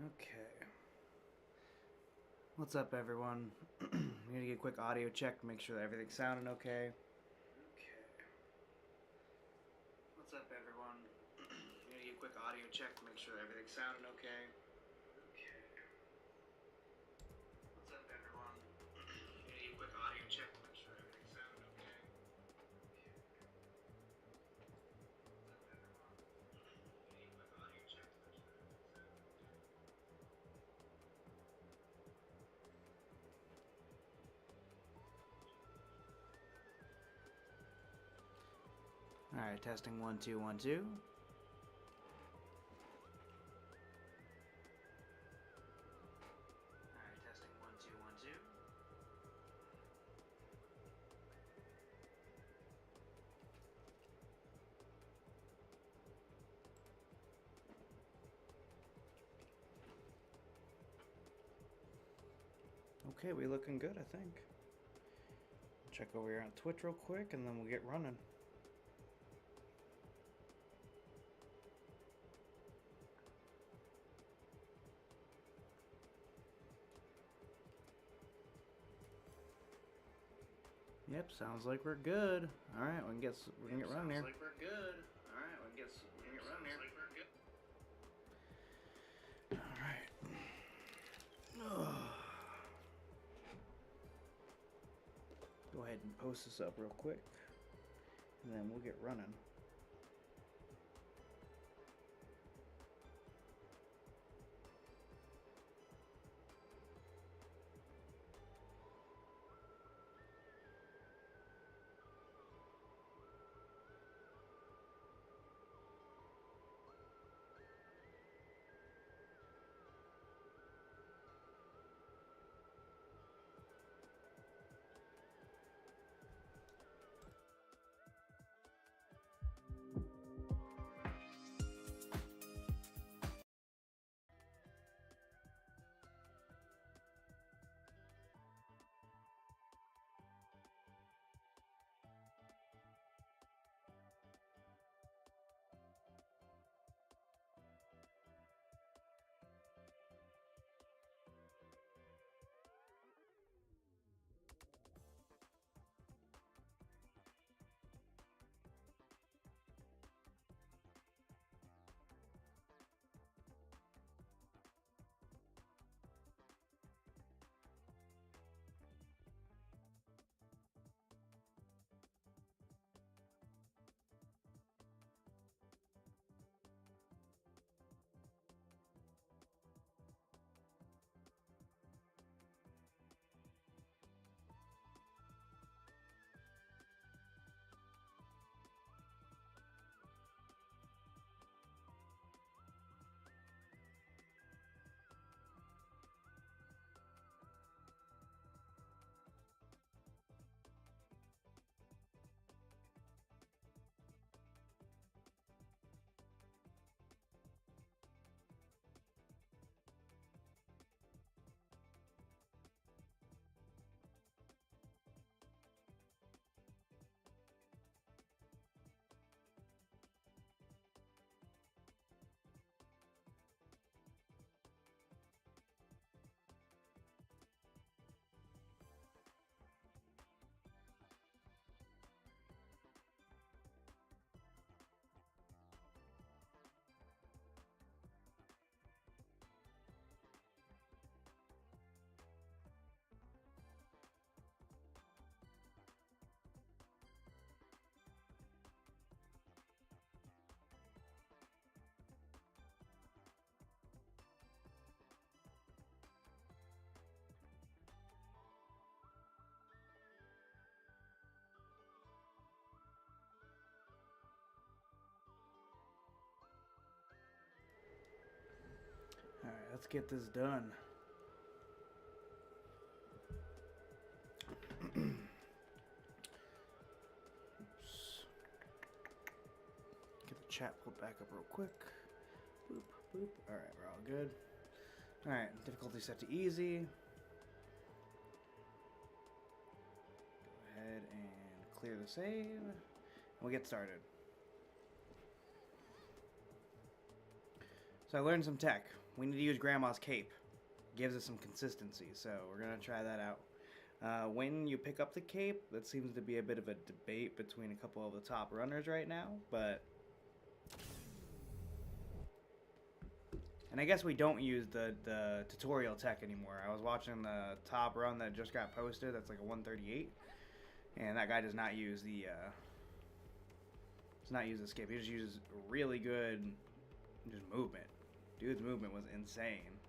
Okay. What's up, everyone? I'm gonna get a quick audio check to make sure that everything's sounding okay. Okay. What's up, everyone? I'm gonna get a quick audio check to make sure that everything's sounding okay. Okay. What's up, everyone? I'm gonna get a quick audio check to make sure everything's sounding okay. Alright, testing 1 2 1 2. Alright, testing 1 2 1 2. Okay, we looking good, I think. Check over here on Twitch real quick and then we'll get running. Yep, sounds like we're good. All right, we can get running here. Sounds like we're good. All right, we can get running here. All right. Go ahead and post this up real quick, and then we'll get running. All right, let's get this done. Oops. Get the chat pulled back up real quick. Boop, boop. All right, we're all good. All right, difficulty set to easy. Go ahead and clear the save. And we'll get started. So I learned some tech. we need to use Grandma's cape. Gives us some consistency, so we're gonna try that out. When you pick up the cape, that seems to be a bit of a debate between a couple of the top runners right now, but... And I guess we don't use the tutorial tech anymore. I was watching the top run that just got posted, that's like a 138, and that guy does not use the skip. He just uses really good just movement. Dude's movement was insane.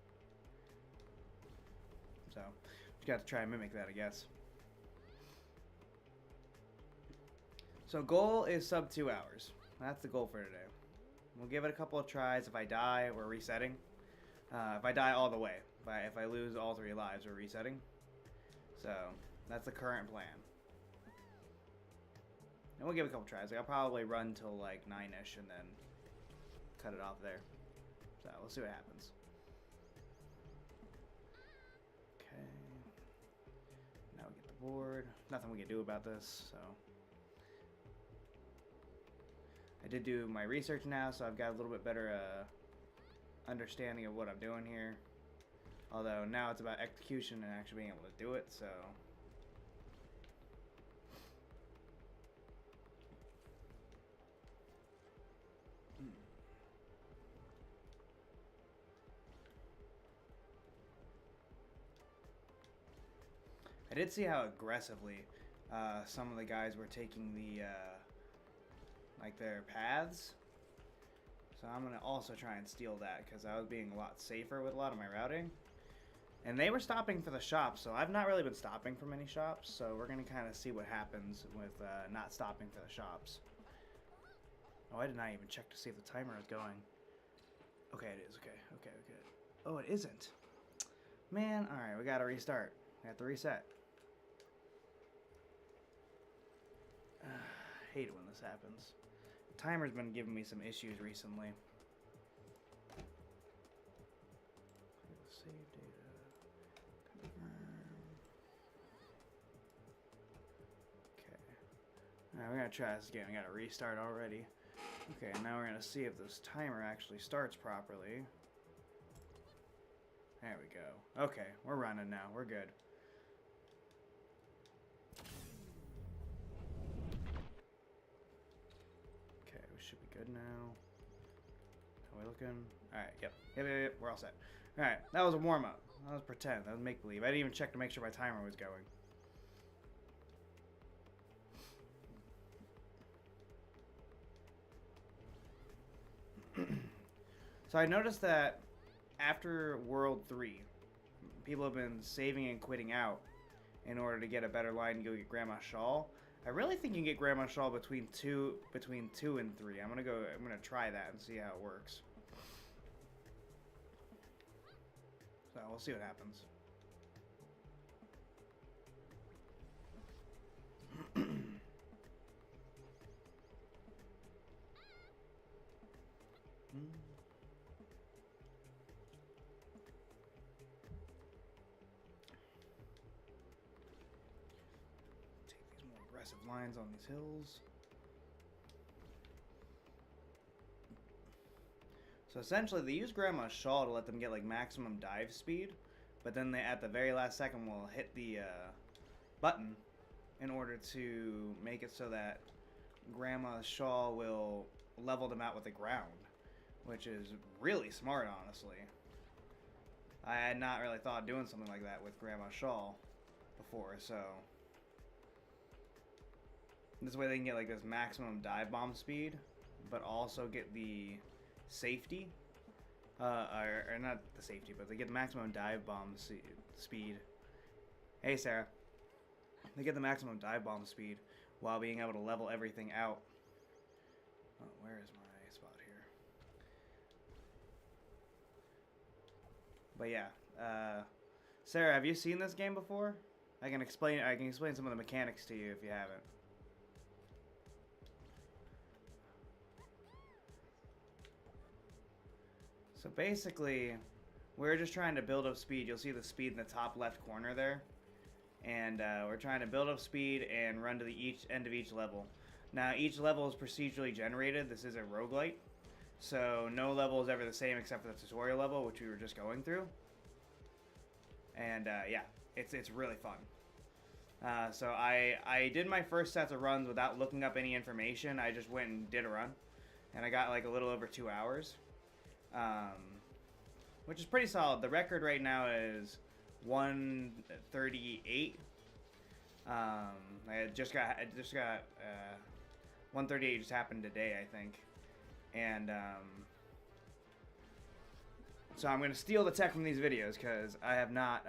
So, just got to try and mimic that, I guess. So, goal is sub 2 hours. That's the goal for today. We'll give it a couple of tries. If I die, we're resetting. If I die all the way. If I lose all 3 lives, we're resetting. So, that's the current plan. And we'll give it a couple tries. Like, I'll probably run till like 9-ish and then cut it off there. So, we'll see what happens. Now we get the board. Nothing we can do about this, so. I did do my research now, so I've got a little bit better understanding of what I'm doing here. Although now it's about execution and actually being able to do it, so. I did see how aggressively some of the guys were taking the like their paths, so I'm gonna also try and steal that because I was being a lot safer with a lot of my routing, and they were stopping for the shops, so I've not really been stopping for many shops, so we're gonna kind of see what happens with not stopping for the shops. Oh, I did not even check to see if the timer is going. Okay, it is. Okay. Oh, it isn't. Man, all right, we gotta restart. We have to reset. I hate it when this happens. The timer's been giving me some issues recently. Save data. Confirm. Okay. Alright, we're gonna try this again. We gotta restart already. Okay, now we're gonna see if this timer actually starts properly. There we go. Okay, we're running now. We're good. Should be good now. How are we looking? Alright, yep. We're all set. Alright, that was a warm-up. That was pretend. That was make-believe. I didn't even check to make sure my timer was going. So I noticed that after World 3, people have been saving and quitting out in order to get a better line and go get Grandma's Shawl. I really think you can get Grandma's Shawl between 2 and 3. I'm gonna try that and see how it works. So we'll see what happens. Lines on these hills. So essentially they use Grandma's Shawl to let them get like maximum dive speed, but then they at the very last second will hit the button in order to make it so that Grandma's Shawl will level them out with the ground, which is really smart, honestly. I had not really thought of doing something like that with Grandma's Shawl before, so this way they can get like this maximum dive bomb speed, but also get the safety, or not the safety, but they get the maximum dive bomb speed. Hey Sarah. They get the maximum dive bomb speed while being able to level everything out. Oh, where is my spot here? But yeah, Sarah, have you seen this game before? I can explain some of the mechanics to you if you haven't. So basically, we're just trying to build up speed. You'll see the speed in the top left corner there. And we're trying to build up speed and run to the end of each level. Now, each level is procedurally generated. This is a roguelite. So no level is ever the same except for the tutorial level, which we were just going through. And yeah, it's really fun. So I did my first sets of runs without looking up any information. I just went and did a run, and I got like a little over 2 hours, which is pretty solid. The record right now is 138. I just got 138 just happened today, I think, and so I'm gonna steal the tech from these videos because I have not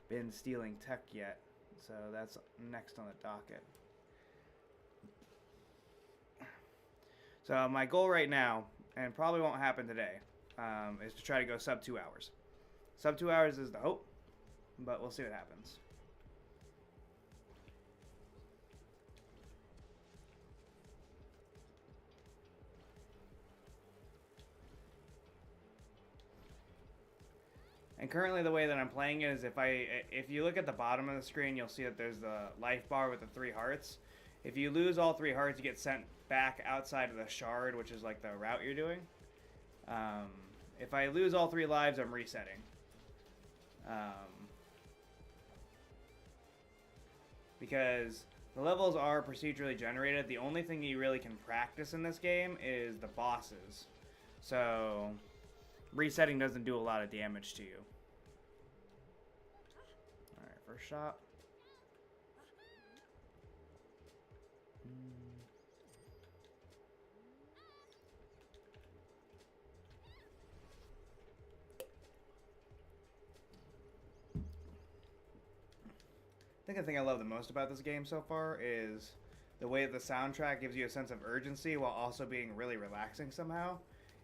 been stealing tech yet. So that's next on the docket. So my goal right now, and probably won't happen today, is to try to go sub 2 hours. Sub 2 hours is the hope, but we'll see what happens. And currently the way that I'm playing it is if you look at the bottom of the screen, you'll see that there's the life bar with the 3 hearts. If you lose all 3 hearts, you get sent back outside of the shard, which is like the route you're doing. If I lose all 3 lives, I'm resetting. Because the levels are procedurally generated. The only thing you really can practice in this game is the bosses. So resetting doesn't do a lot of damage to you. Alright, first shot. I think the thing I love the most about this game so far is the way that the soundtrack gives you a sense of urgency while also being really relaxing somehow.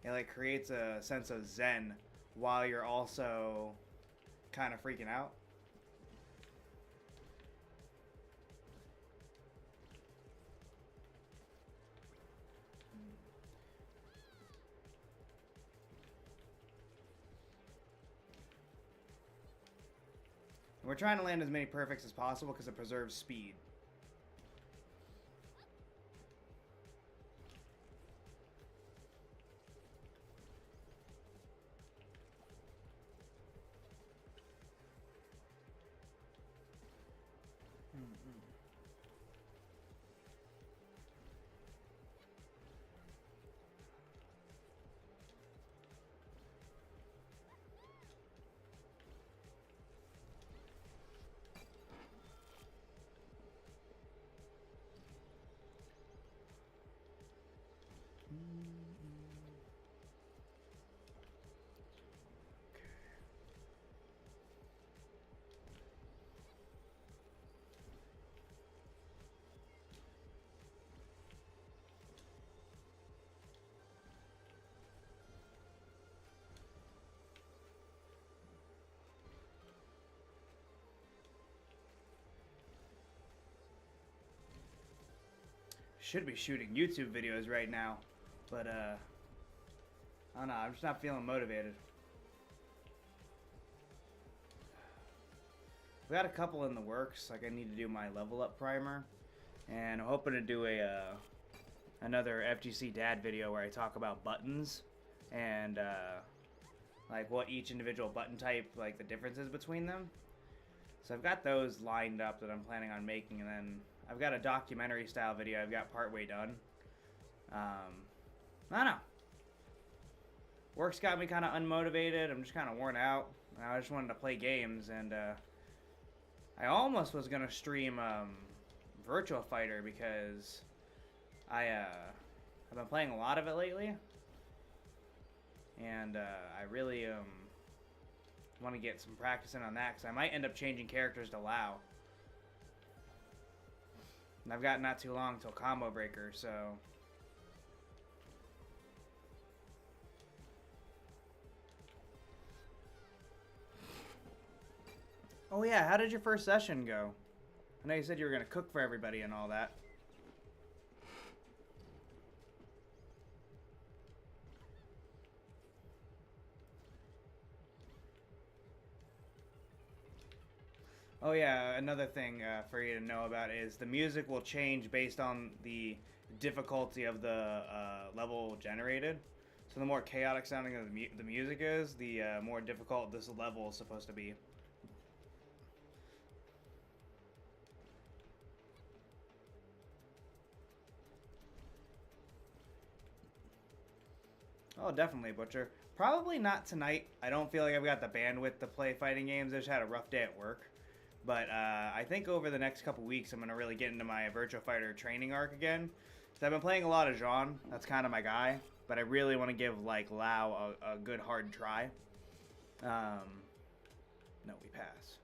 It like creates a sense of zen while you're also kind of freaking out. We're trying to land as many perfects as possible because it preserves speed. Should be shooting YouTube videos right now, but I don't know, I'm just not feeling motivated. We got a couple in the works. Like I need to do my level up primer, and I'm hoping to do another FGC Dad video where I talk about buttons and like what each individual button type, like the differences between them. So I've got those lined up that I'm planning on making, and then I've got a documentary style video I've got partway done. I don't know. Work's got me kind of unmotivated. I'm just kind of worn out. I just wanted to play games, and I almost was gonna stream Virtua Fighter because I've been playing a lot of it lately, and I really want to get some practice in on that because I might end up changing characters to Lao. And I've got not too long until Combo Breaker, so oh yeah, how did your first session go? I know you said you were going to cook for everybody and all that. Oh yeah, another thing for you to know about is the music will change based on the difficulty of the level generated. So the more chaotic sounding the music is, the more difficult this level is supposed to be. Oh, definitely, Butcher. Probably not tonight. I don't feel like I've got the bandwidth to play fighting games. I just had a rough day at work. But I think over the next couple weeks, I'm going to really get into my Virtua Fighter training arc again. So I've been playing a lot of Jean. That's kind of my guy. But I really want to give, like, Lao a good hard try. No, we pass.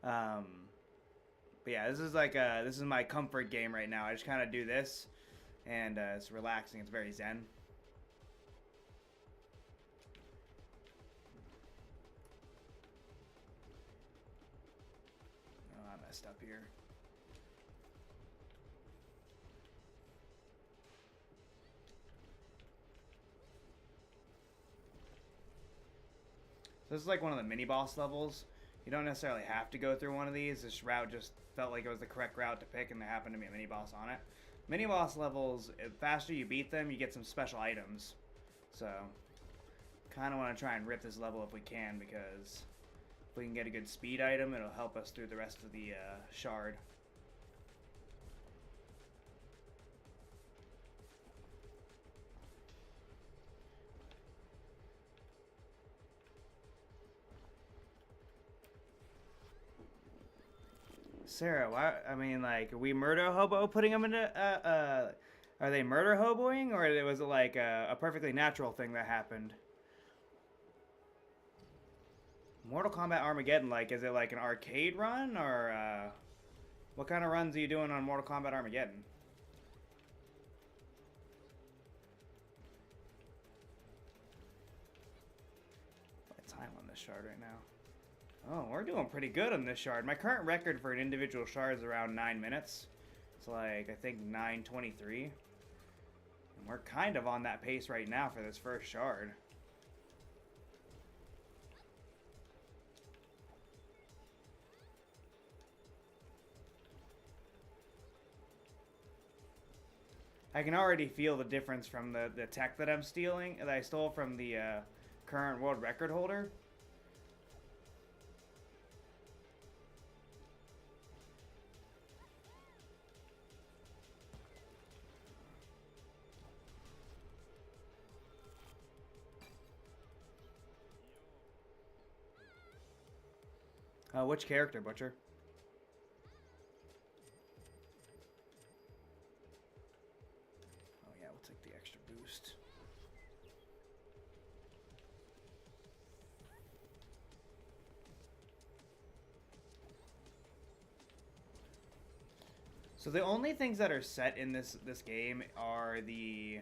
But yeah, this is like this is my comfort game right now. I just kind of do this, and it's relaxing. It's very zen. Oh, I messed up here. So this is like one of the mini boss levels. You don't necessarily have to go through one of these. This route just felt like it was the correct route to pick, and there happened to be a mini boss on it. Mini boss levels, the faster you beat them, you get some special items. So, kind of want to try and rip this level if we can, because if we can get a good speed item, it'll help us through the rest of the shard. Sarah, why? I mean, like, are we murder hobo putting them into? Are they murder hoboing, or was it like a perfectly natural thing that happened? Mortal Kombat Armageddon, like, is it like an arcade run, or what kind of runs are you doing on Mortal Kombat Armageddon? What time on this shard right now? Oh, we're doing pretty good on this shard. My current record for an individual shard is around 9 minutes. It's like, I think 9:23. And we're kind of on that pace right now for this first shard. I can already feel the difference from the tech that I'm stealing, that I stole from the current world record holder. Which character, Butcher? Oh yeah, we'll take the extra boost. So the only things that are set in this game are the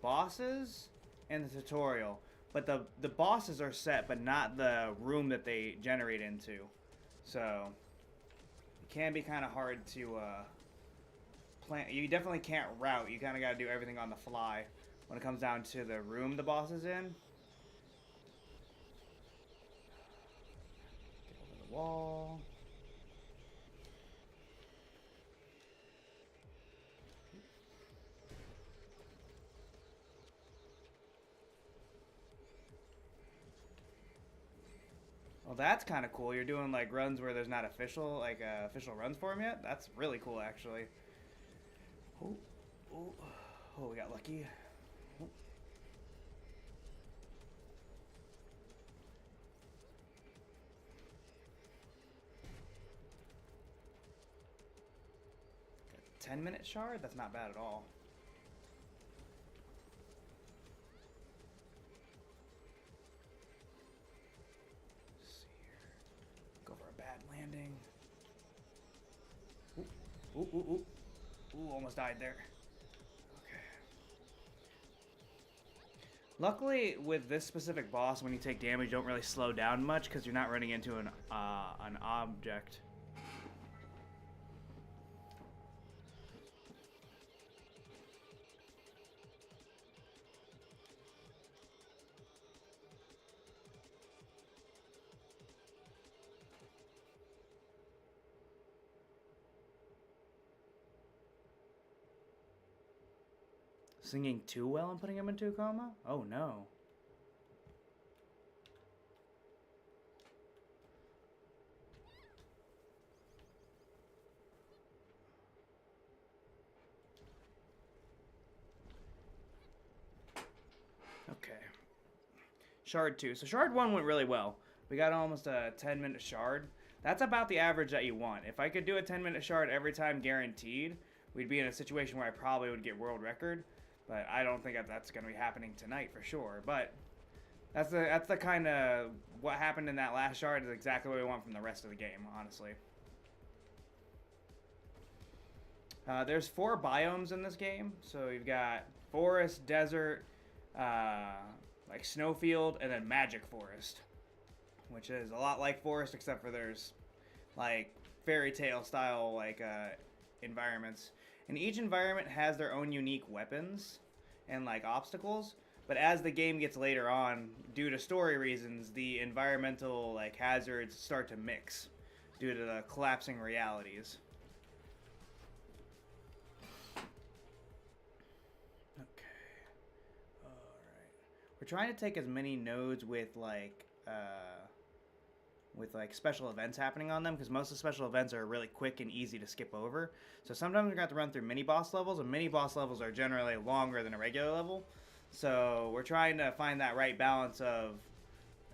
bosses and the tutorial. But the bosses are set, but not the room that they generate into. So it can be kind of hard to plan. You definitely can't route. You kind of got to do everything on the fly when it comes down to the room the boss is in. Get over the wall. Well, that's kind of cool. You're doing like runs where there's not official official runs for him yet. That's really cool, actually. Oh, oh, oh, we got lucky. Oh. Got a 10-minute shard. That's not bad at all. Landing. Ooh, ooh, ooh, ooh. Ooh, almost died there. Okay. Luckily, with this specific boss, when you take damage, you don't really slow down much because you're not running into an object. Singing too well and putting him into a coma? Oh no. Okay. Shard 2. So Shard 1 went really well. We got almost a 10-minute shard. That's about the average that you want. If I could do a 10-minute shard every time guaranteed, we'd be in a situation where I probably would get world record. But I don't think that's going to be happening tonight for sure. But that's the kind of what happened in that last shard is exactly what we want from the rest of the game, honestly. There's 4 biomes in this game. So you've got forest, desert, like snowfield, and then magic forest, which is a lot like forest except for there's like fairy tale style like environments, and each environment has their own unique weapons and like obstacles. But as the game gets later on, due to story reasons, the environmental like hazards start to mix due to the collapsing realities. We're trying to take as many nodes with like special events happening on them, because most of the special events are really quick and easy to skip over. So sometimes we're going to have to run through mini boss levels, and mini boss levels are generally longer than a regular level. So we're trying to find that right balance of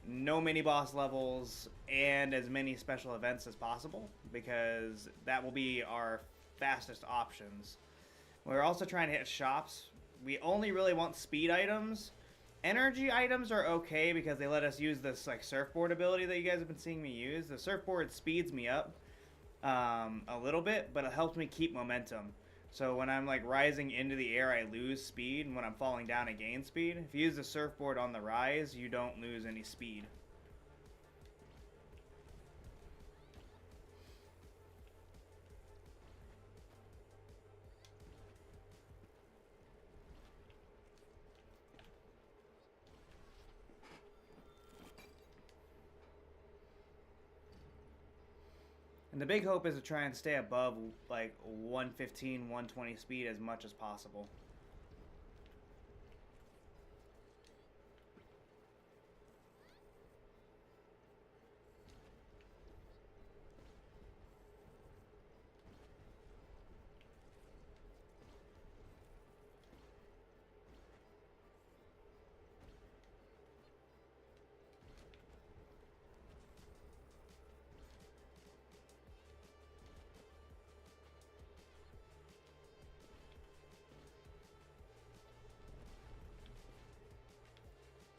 no mini boss levels and as many special events as possible, because that will be our fastest options. We're also trying to hit shops. We only really want speed items. Energy items are okay because they let us use this like surfboard ability that you guys have been seeing me use. The surfboard speeds me up a little bit, but it helps me keep momentum. So when I'm like rising into the air, I lose speed, and when I'm falling down, I gain speed. If you use the surfboard on the rise, you don't lose any speed. And the big hope is to try and stay above like 115, 120 speed as much as possible.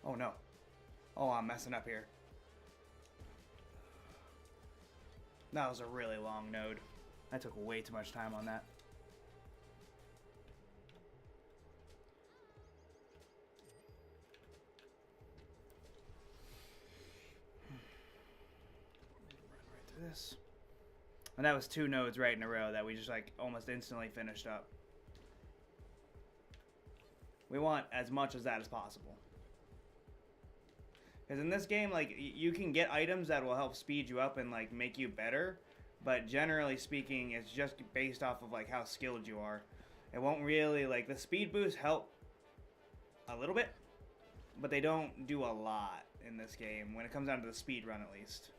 Oh no. Oh, I'm messing up here. That was a really long node. I took way too much time on that. Run right through this. And that was 2 nodes right in a row that we just like almost instantly finished up. We want as much as that as possible. Because in this game, like, you can get items that will help speed you up and, like, make you better. But generally speaking, it's just based off of, like, how skilled you are. It won't really, like, the speed boosts help a little bit. But they don't do a lot in this game, when it comes down to the speed run, at least.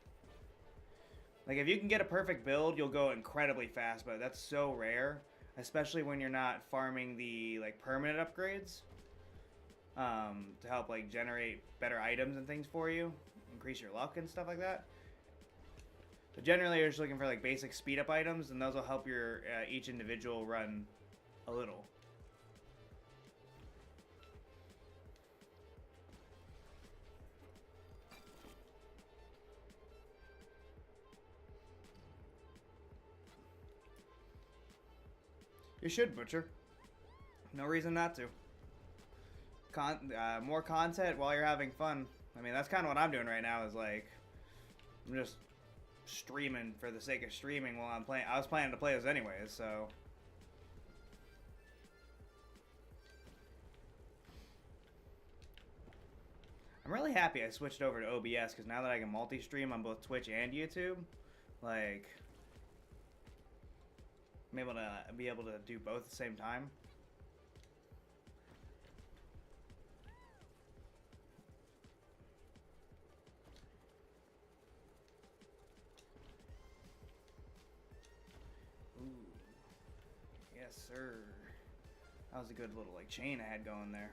Like, if you can get a perfect build, you'll go incredibly fast. But that's so rare. Especially when you're not farming the, like, permanent upgrades. To help like generate better items and things for you, increase your luck and stuff like that. But generally, you're just looking for like basic speed up items, and those will help your each individual run a little. You should, Butcher. No reason not to. More content while you're having fun. I mean, that's kind of what I'm doing right now, is like, I'm just streaming for the sake of streaming while I'm playing. I was planning to play this anyways, so. I'm really happy I switched over to OBS, because now that I can multi-stream on both Twitch and YouTube, like, I'm able to do both at the same time. Yes, sir. That was a good little like chain I had going there.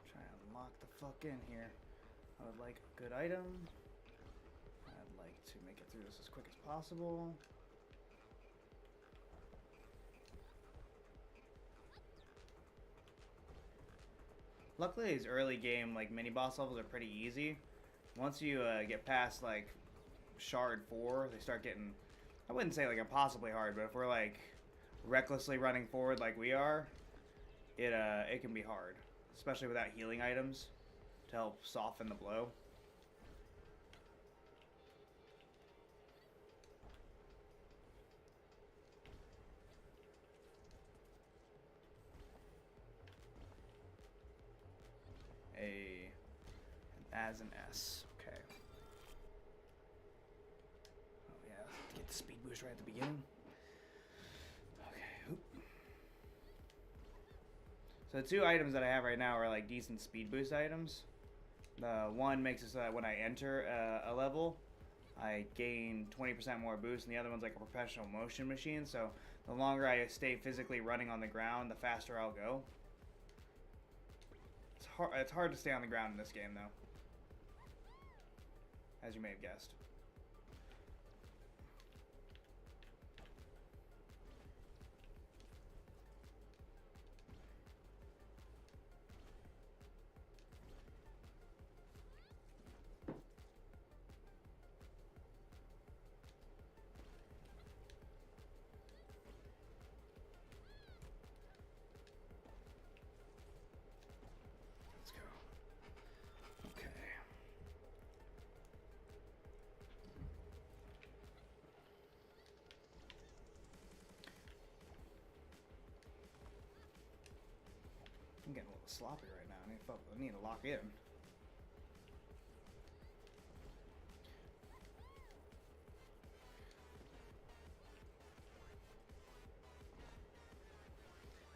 Try and lock the fuck in here. I would like a good item. I'd like to make it through this as quick as possible. Luckily, these early game like mini boss levels are pretty easy. Once you get past like Shard 4, they start getting, I wouldn't say like impossibly hard, but if we're like recklessly running forward like we are, it can be hard, especially without healing items to help soften the blow. As an S. Okay. Oh yeah, get the speed boost right at the beginning. Okay. Oop. So the two items that I have right now are like decent speed boost items. The one makes it so that when I enter a level, I gain 20% more boost, and the other one's like a professional motion machine. So the longer I stay physically running on the ground, the faster I'll go. It's hard to stay on the ground in this game, though, as you may have guessed. Let's go. Okay. I'm getting a little sloppy right now. I need to lock in.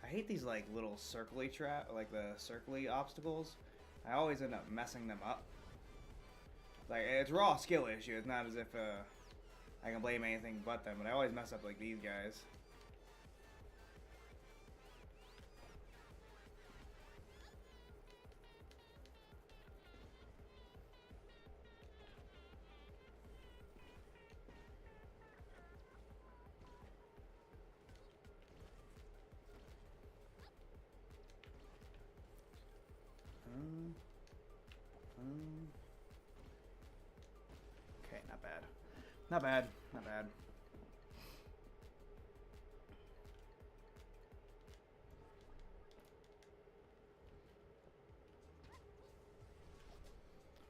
I hate these like little circly like the circly obstacles. I always end up messing them up. Like, it's raw skill issue. It's not as if I can blame anything but them, but I always mess up like these guys. Okay, not bad. Not bad. Not bad.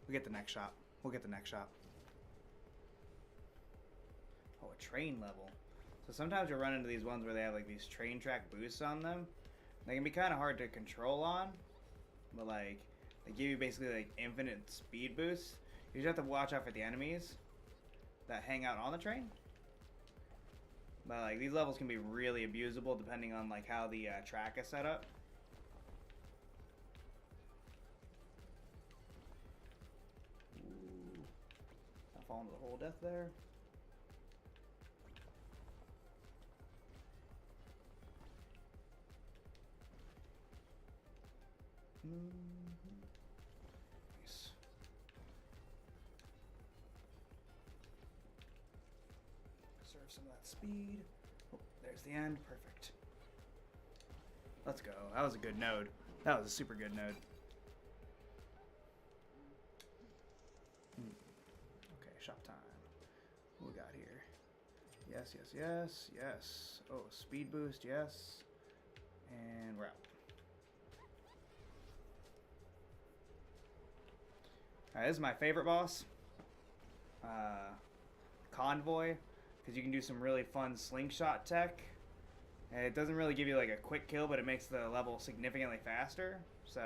We get the next shot. We'll get the next shot. Oh, a train level. So sometimes you'll run into these ones where they have like these train track boosts on them. They can be kind of hard to control on, but like they give you basically like infinite speed boosts. You just have to watch out for the enemies that hang out on the train. But like these levels can be really abusable depending on like how the track is set up. Ooh. I fall into the whole death there. Nice. Serve some of that speed. Oh, there's the end. Perfect. Let's go. That was a good node. That was a super good node. Okay, shop time. What we got here? Yes, yes, yes, yes. Oh, speed boost, yes. And we're out. Alright, this is my favorite boss. Convoy. Because you can do some really fun slingshot tech. And it doesn't really give you like a quick kill, but it makes the level significantly faster. So...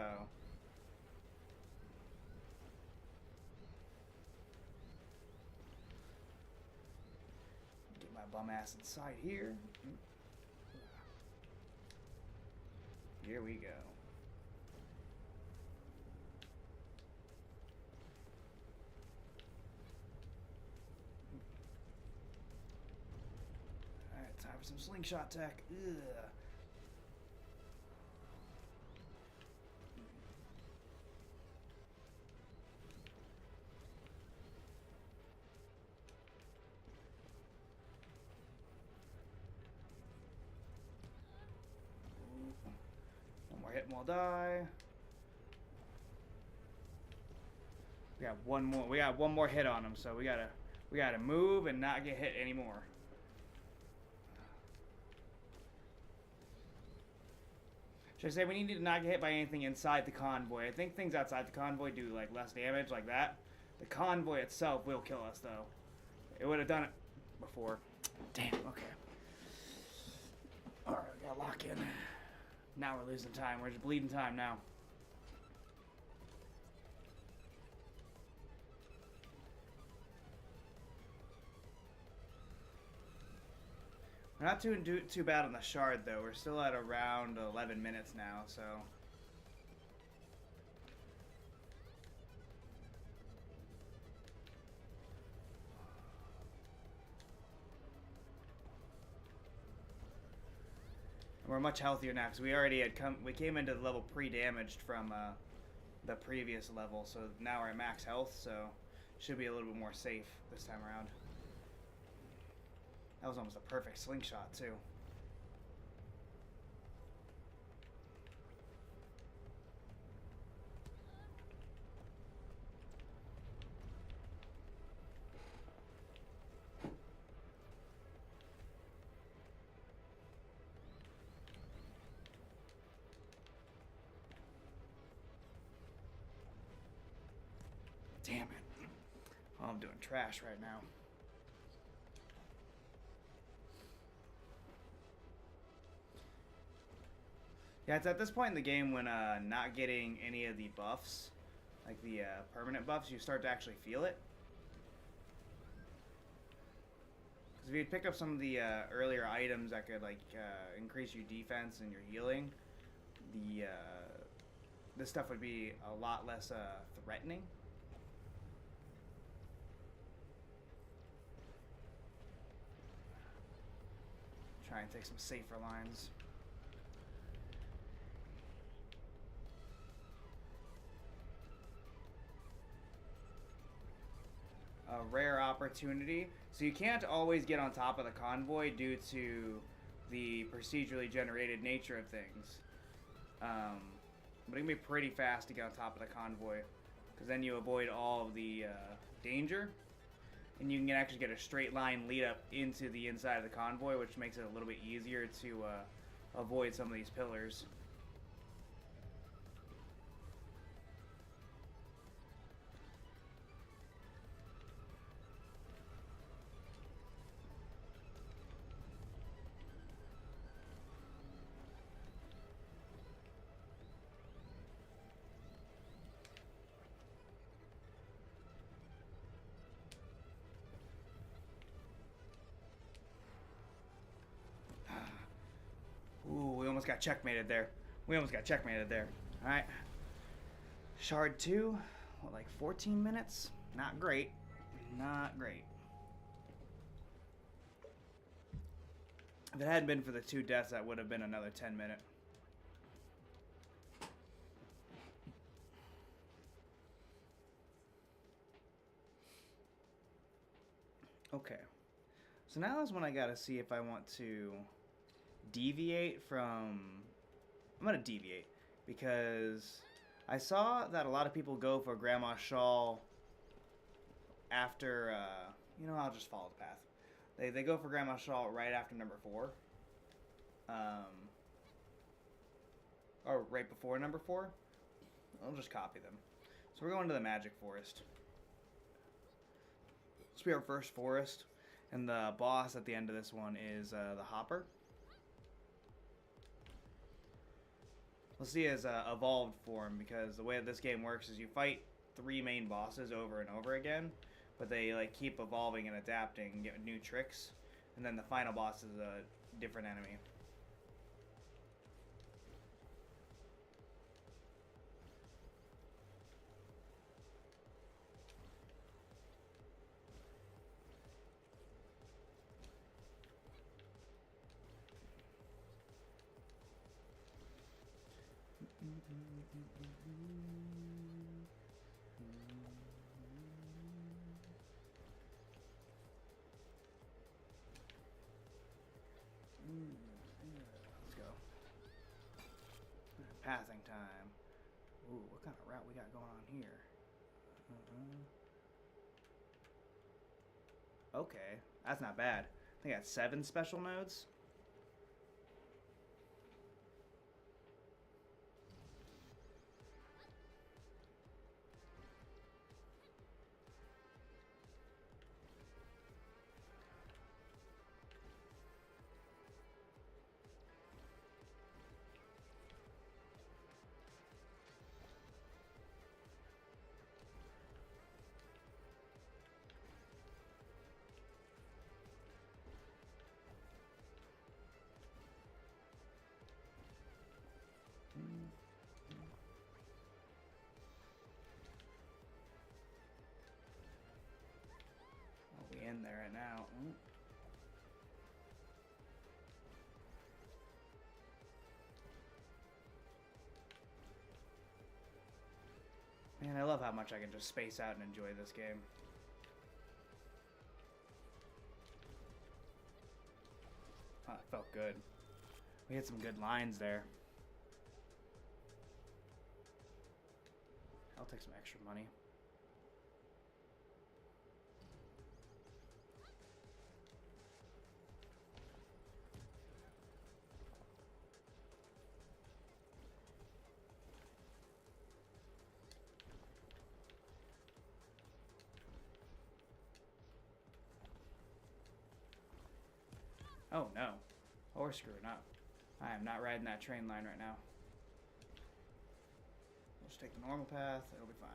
my bum ass inside here. Here we go. Alright, time for some slingshot tech. Ugh. One more hit and we'll die. We got one more. We got one more hit on him, so we gotta move and not get hit anymore. Should I say we need to not get hit by anything inside the convoy? I think things outside the convoy do like less damage, like that. The convoy itself will kill us, though. It would have done it before. Damn. Okay. All right, we gotta lock in. Now we're losing time. We're just bleeding time now. We're not too bad on the shard, though. We're still at around 11 minutes now, so... We're much healthier now, because we already had we came into the level pre-damaged from the previous level, so now we're at max health, so should be a little bit more safe this time around. That was almost a perfect slingshot, too. Damn it. Oh, I'm doing trash right now. Yeah, it's at this point in the game when not getting any of the buffs, like the permanent buffs, you start to actually feel it. Because if you pick up some of the earlier items that could like increase your defense and your healing, this stuff would be a lot less threatening. Try and take some safer lines. A rare opportunity. So you can't always get on top of the convoy due to the procedurally generated nature of things. But it can be pretty fast to get on top of the convoy, because then you avoid all of the danger, and you can actually get a straight line lead up into the inside of the convoy, which makes it a little bit easier to avoid some of these pillars. Ooh, we almost got checkmated there. Alright. Shard 2. What, like 14 minutes? Not great. Not great. If it hadn't been for the 2 deaths, that would have been another 10 minute. Okay. So now is when I gotta see if I want to deviate from... I'm gonna deviate because I saw that a lot of people go for Grandma's Shawl after you know, I'll just follow the path. They go for Grandma's Shawl right after number 4, or right before number 4. I'll just copy them. So we're going to the Magic Forest. This will be our first forest, and the boss at the end of this one is the Hopper. Let's see his evolved form, because the way that this game works is you fight 3 main bosses over and over again, but they like keep evolving and adapting and get new tricks, and then the final boss is a different enemy. Let's go. Passing time. Ooh, what kind of route we got going on here? Okay, that's not bad. I think I got 7 special modes. We in there right now. Man, I love how much I can just space out and enjoy this game. Oh, it felt good. We had some good lines there. I'll take some extra money. Oh no. Oh, we're screwing up. I am not riding that train line right now. We'll just take the normal path. It'll be fine.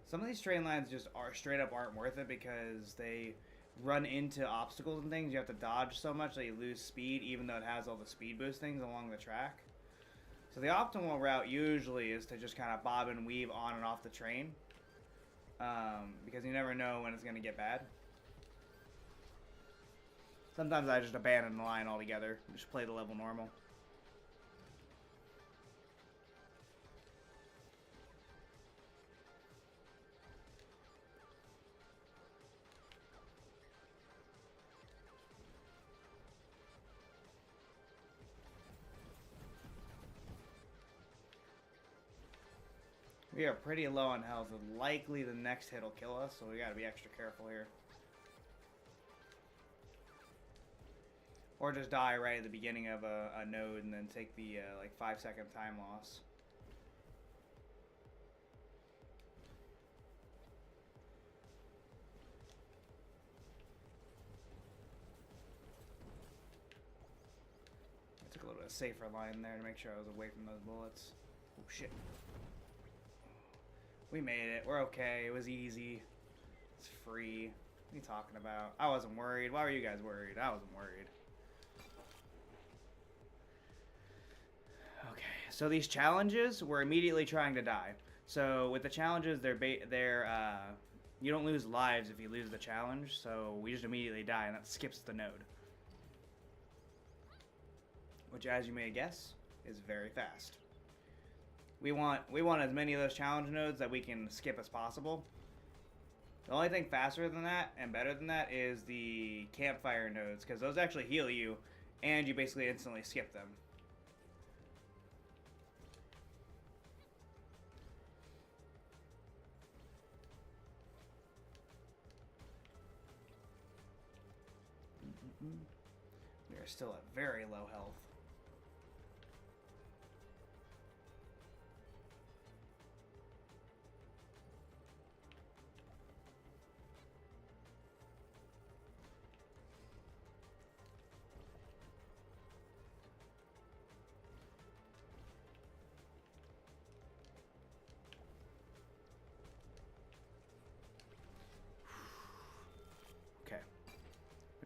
Some of these train lines just are straight up aren't worth it because they run into obstacles and things. You have to dodge so much that you lose speed, even though it has all the speed boost things along the track. So the optimal route usually is to just kind of bob and weave on and off the train, because you never know when it's going to get bad. Sometimes I just abandon the line altogether and just play the level normal. We are pretty low on health, and likely the next hit will kill us, so we gotta be extra careful here. Or just die right at the beginning of a node and then take the like 5-second time loss. I took a little bit of safer line there to make sure I was away from those bullets. Oh shit. We made it. We're okay. It was easy. It's free. What are you talking about? I wasn't worried. Why were you guys worried? I wasn't worried. Okay, so these challenges, we're immediately trying to die. So with the challenges, you don't lose lives if you lose the challenge, so we just immediately die, and that skips the node. Which, as you may guess, is very fast. We want as many of those challenge nodes that we can skip as possible. The only thing faster than that and better than that is the campfire nodes, because those actually heal you, and you basically instantly skip them. We are still at very low health.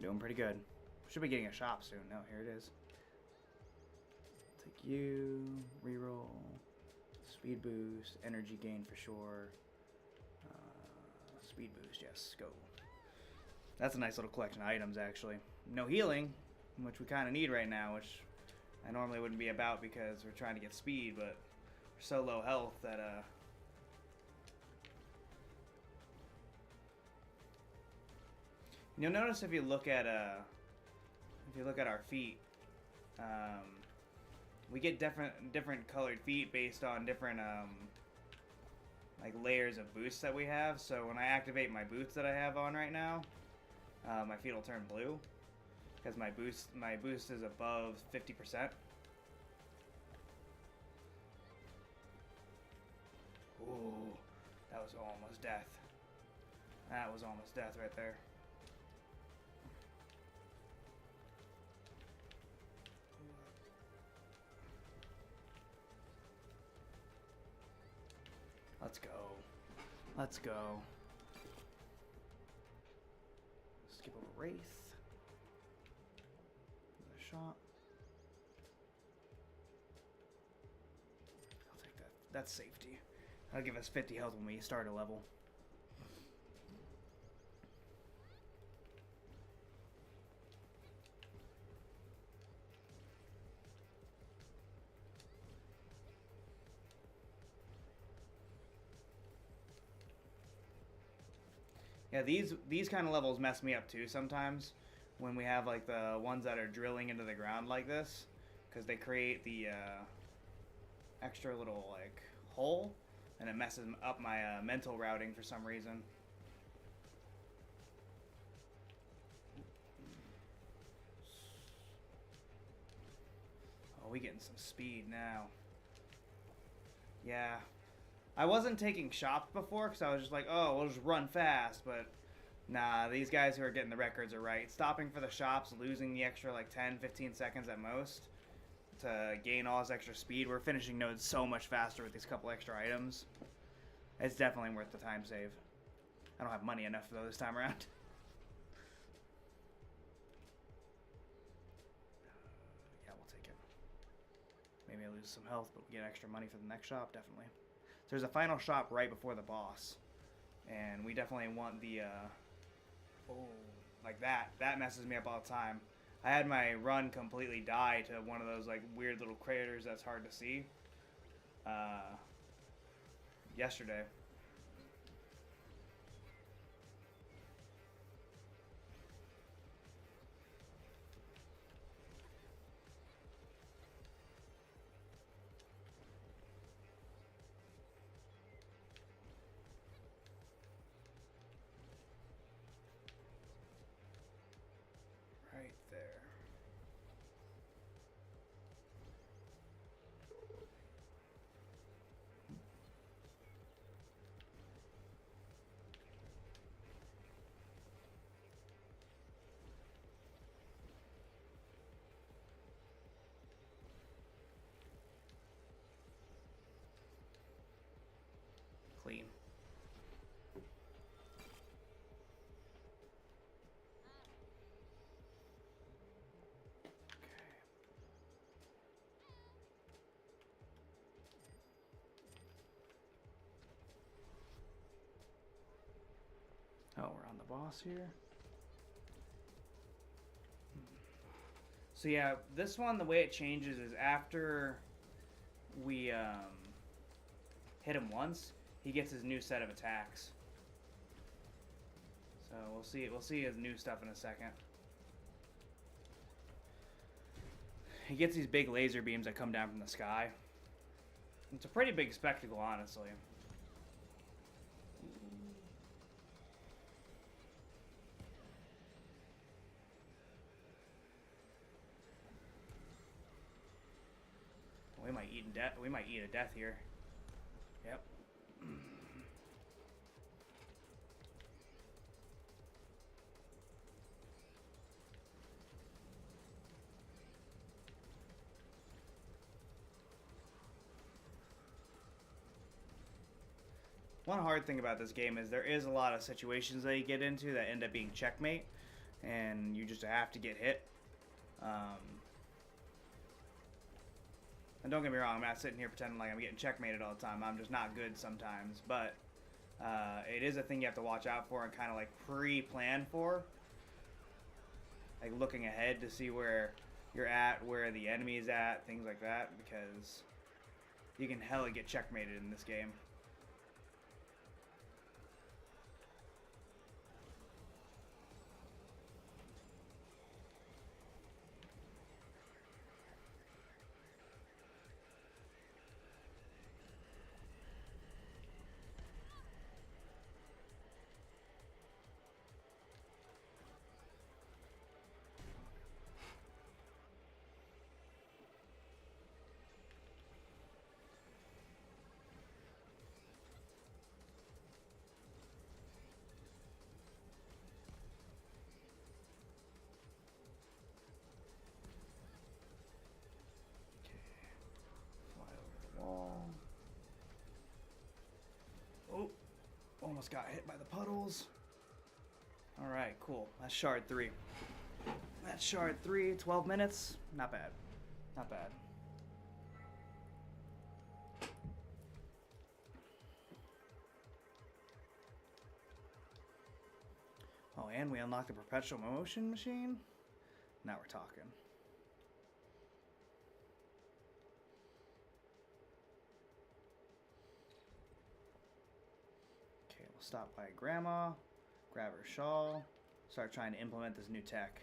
doing pretty good. Should be getting a shop soon. No, here it is. Take you, reroll, speed boost, energy gain for sure. Speed boost, yes, go. That's a nice little collection of items, actually. No healing, which we kind of need right now, which I normally wouldn't be about because we're trying to get speed, but we're so low health that you'll notice if you look at our feet, we get different colored feet based on different like layers of boosts that we have. So when I activate my boots that I have on right now, my feet will turn blue because my boost is above 50%. Ooh, that was almost death. That was almost death right there. Let's go. Let's go. Skip over Wraith. Another shot. I'll take that. That's safety. That'll give us 50 health when we start a level. Yeah, these kind of levels mess me up too sometimes when we have like the ones that are drilling into the ground like this, because they create the extra little like hole, and it messes up my mental routing for some reason. Oh, we getting some speed now. Yeah. I wasn't taking shops before because I was just like, oh, we'll just run fast, but nah, these guys who are getting the records are right. Stopping for the shops, losing the extra like 10, 15 seconds at most to gain all this extra speed. We're finishing nodes so much faster with these couple extra items. It's definitely worth the time save. I don't have money enough though this time around. Yeah, we'll take it. Maybe I lose some health, but we get extra money for the next shop, definitely. So there's a final shop right before the boss, and we definitely want the, oh, like that. That messes me up all the time. I had my run completely die to one of those like weird little craters that's hard to see, yesterday. Right there. Clean. Oh, we're on the boss here. So yeah, this one, the way it changes is after we hit him once, he gets his new set of attacks. So we'll see his new stuff in a second. He gets these big laser beams that come down from the sky. It's a pretty big spectacle, honestly. We might eat a death here. Yep. One hard thing about this game is there is a lot of situations that you get into that end up being checkmate. and you just have to get hit. And don't get me wrong, I'm not sitting here pretending like I'm getting checkmated all the time. I'm just not good sometimes, but it is a thing you have to watch out for and kind of like pre-plan for. Like looking ahead to see where you're at, where the enemy's at, things like that, because you can hella get checkmated in this game. Oh, almost got hit by the puddles. Alright, cool. That's shard 3. That's shard 3, 12 minutes. Not bad. Not bad. Oh, and we unlocked the perpetual motion machine? Now we're talking. We'll stop by Grandma, grab her shawl, start trying to implement this new tech.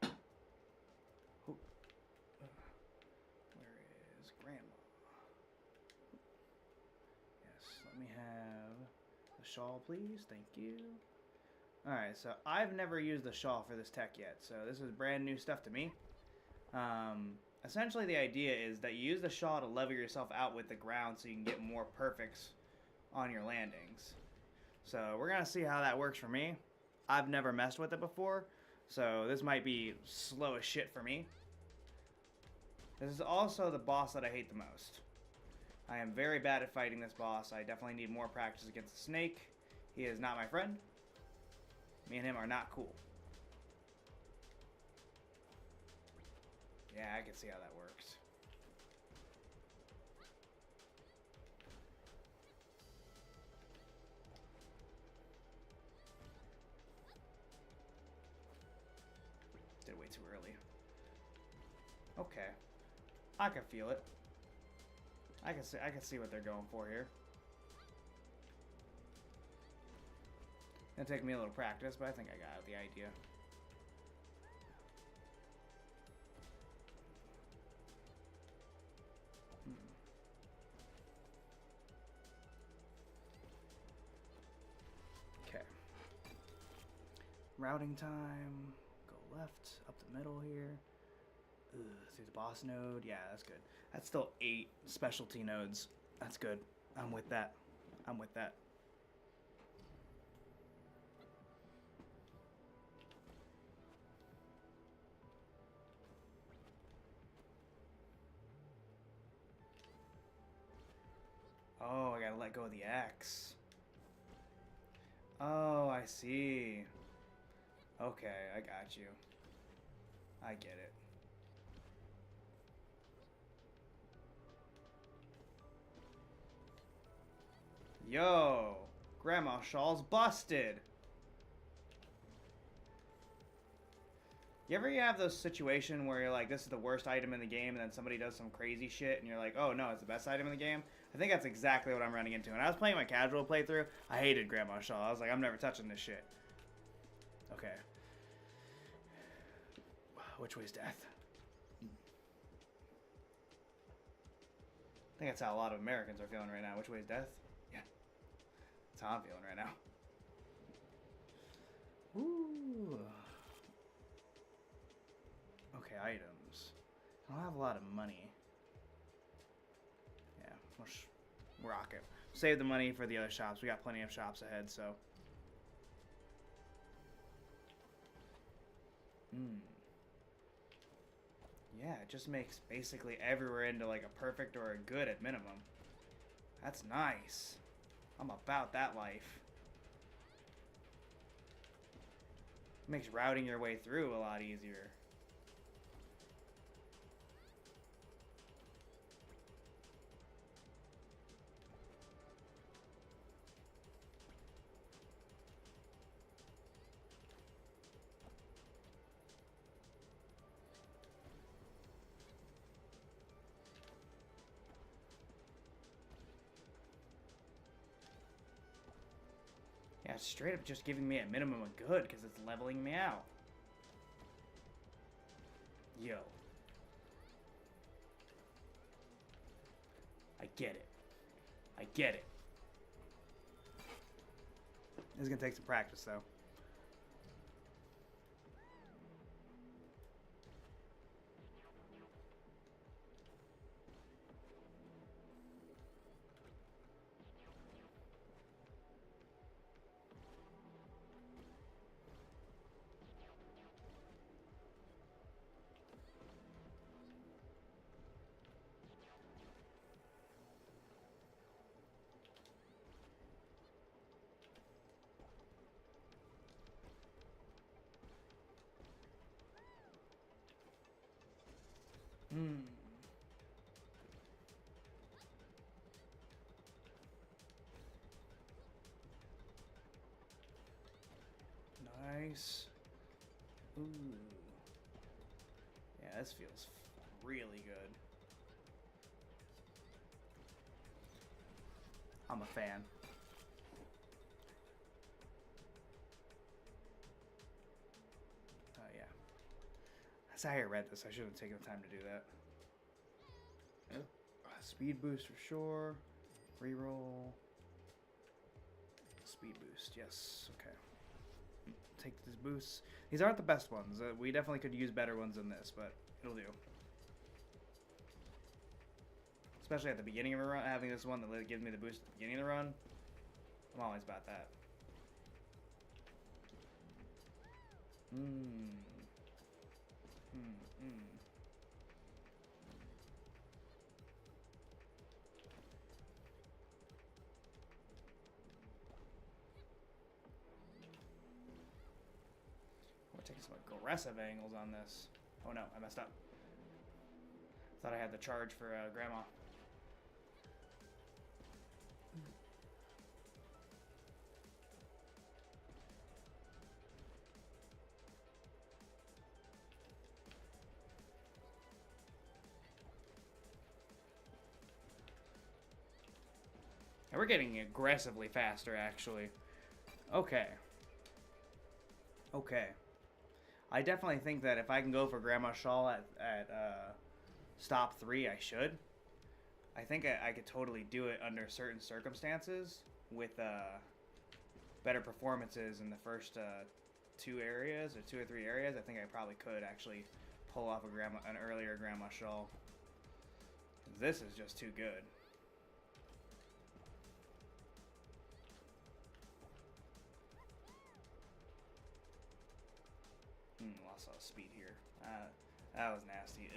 Oh. Where is Grandma? Yes, let me have the shawl, please. Thank you. Alright, so I've never used the shawl for this tech yet, so this is brand new stuff to me. Essentially the idea is that you use the shawl to level yourself out with the ground so you can get more perfects on your landings. So we're going to see how that works for me. I've never messed with it before, so this might be slow as shit for me. This is also the boss that I hate the most. I am very bad at fighting this boss. I definitely need more practice against the snake. He is not my friend. Me and him are not cool. Yeah, I can see how that works. Did it way too early. Okay. I can feel it. I can see what they're going for here. It'll take me a little practice, but I think I got the idea. Okay. Routing time. Go left, up the middle here. Ugh, through the boss node. Yeah, that's good. That's still 8 specialty nodes. That's good. I'm with that. I'm with that. Oh, I gotta let go of the axe. Oh, I see. Okay, I got you. I get it. Yo, Grandma Shaw's busted. You ever have those situation where you're like, this is the worst item in the game, and then somebody does some crazy shit, and you're like, oh no, it's the best item in the game? I think that's exactly what I'm running into. When I was playing my casual playthrough, I hated Grandma Shaw. I was like, I'm never touching this shit. Okay. Which way's death? I think that's how a lot of Americans are feeling right now. Which way's death? Yeah. That's how I'm feeling right now. Ooh. Okay, items. I don't have a lot of money. Yeah, we'll rock it. Save the money for the other shops. We got plenty of shops ahead, so. Yeah, it just makes basically everywhere into like a perfect or a good at minimum. That's nice. I'm about that life. Makes routing your way through a lot easier. Yeah, it's straight up just giving me a minimum of good because it's leveling me out. Yo. I get it. I get it. This is going to take some practice, though. Hmm. Nice. Ooh. Yeah, this feels really good. I'm a fan. Oh, yeah. That's how I read this. I should have taken the time to do that. Speed boost for sure. Reroll. Speed boost, yes. Okay. Take these boosts. These aren't the best ones. We definitely could use better ones than this, but it'll do. Especially at the beginning of a run, having this one that gives me the boost at the beginning of the run. I'm always about that. We're taking some aggressive angles on this. Oh no, I messed up. Thought I had the charge for Grandma. And we're getting aggressively faster, actually. Okay. Okay. I definitely think that if I can go for Grandma Shaw at stop 3, I should. I think I could totally do it under certain circumstances with better performances in the first 2 areas or 2 or 3 areas. I think I probably could actually pull off an earlier Grandma Shaw. This is just too good. Lost all speed here. That was nasty.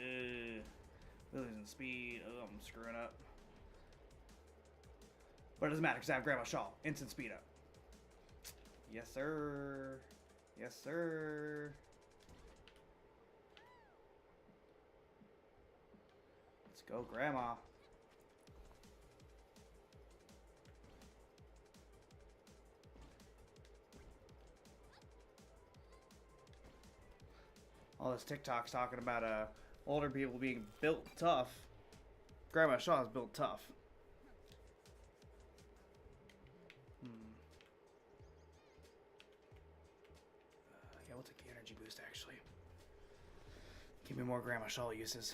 Losing speed. Oh, I'm screwing up. But it doesn't matter because I have Grandma Shaw. Instant speed up. Yes, sir. Yes, sir. Let's go, Grandma. All this TikTok's talking about older people being built tough. Grandma Shaw's built tough. Yeah, we'll take the energy boost actually. Give me more Grandma Shaw uses.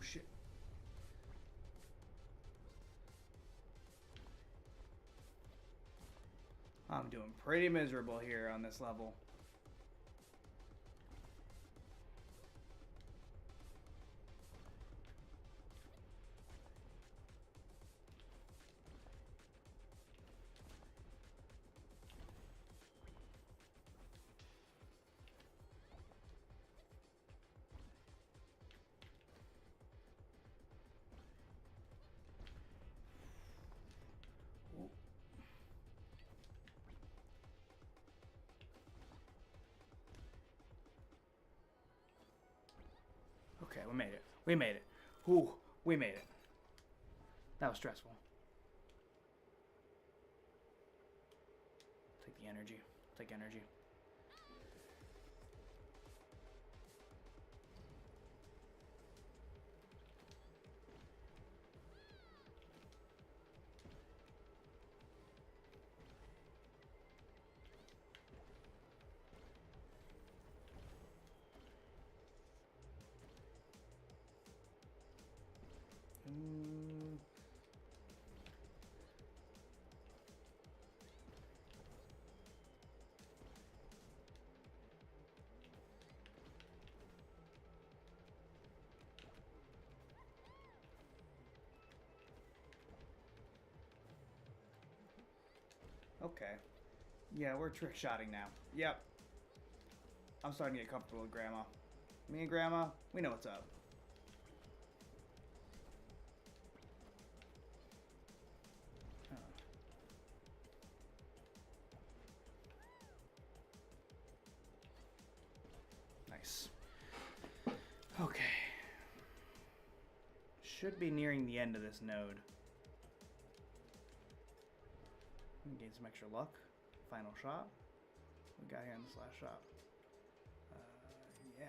Shit. I'm doing pretty miserable here on this level. Okay, we made it. We made it. Ooh, we made it. That was stressful. Take the energy. Take energy. Okay. Yeah, we're trick-shotting now. Yep. I'm starting to get comfortable with Grandma. Me and Grandma, we know what's up. Oh. Nice. Okay. Should be nearing the end of this node. Gain some extra luck. Final shot. We got here on this last shot. Yeah.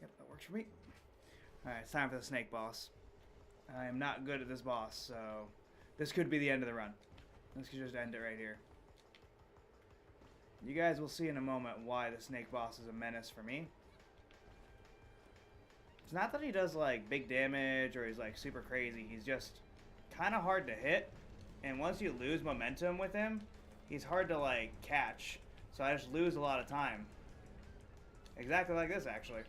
Yep, that works for me. Alright, it's time for the snake boss. I am not good at this boss, so this could be the end of the run. This could just end it right here. You guys will see in a moment why the snake boss is a menace for me. It's not that he does like big damage or he's like super crazy. He's just kind of hard to hit. And once you lose momentum with him, he's hard to, like, catch. So I just lose a lot of time. Exactly like this, actually.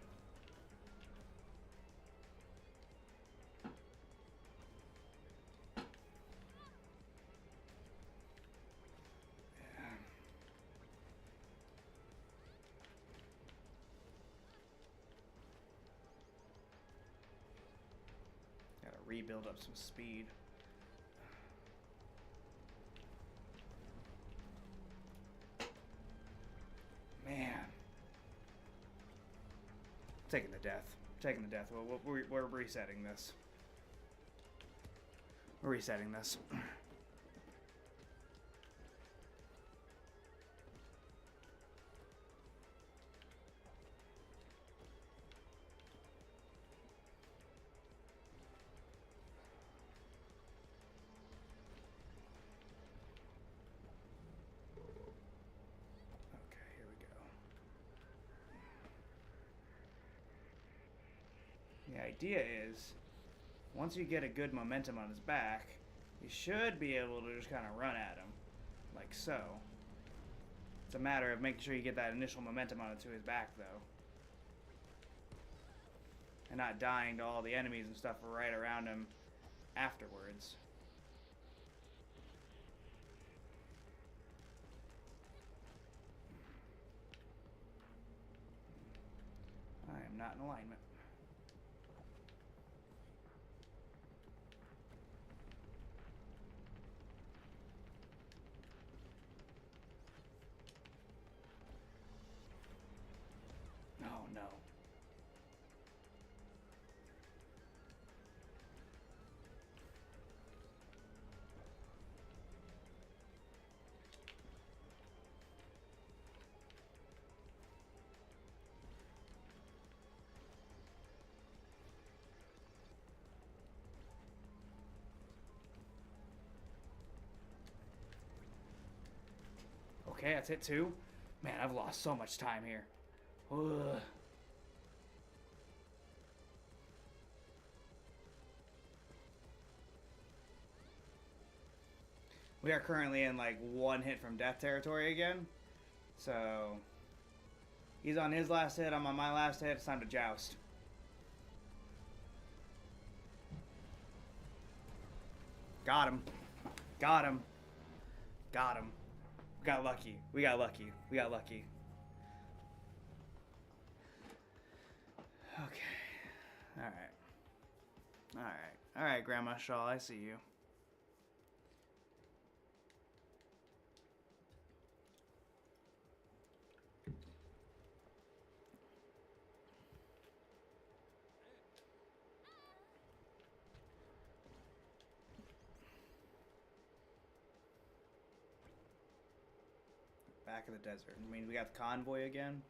Gotta rebuild up some speed. Man. Taking the death. Taking the death. We're resetting this. We're resetting this. The idea is, once you get a good momentum on his back, you should be able to just kind of run at him, like so. It's a matter of making sure you get that initial momentum onto his back, though. And not dying to all the enemies and stuff right around him afterwards. I am not in alignment. Oh no. Okay, that's it too. Man, I've lost so much time here. Ugh. We are currently in like 1 hit from death territory again. So he's on his last hit, I'm on my last hit. It's time to joust. Got him. Got him. Got him. We got lucky. We got lucky. We got lucky. Okay. Alright. Alright. Alright, Grandma Shaw, I see you. Back of the desert. I mean, we got the convoy again.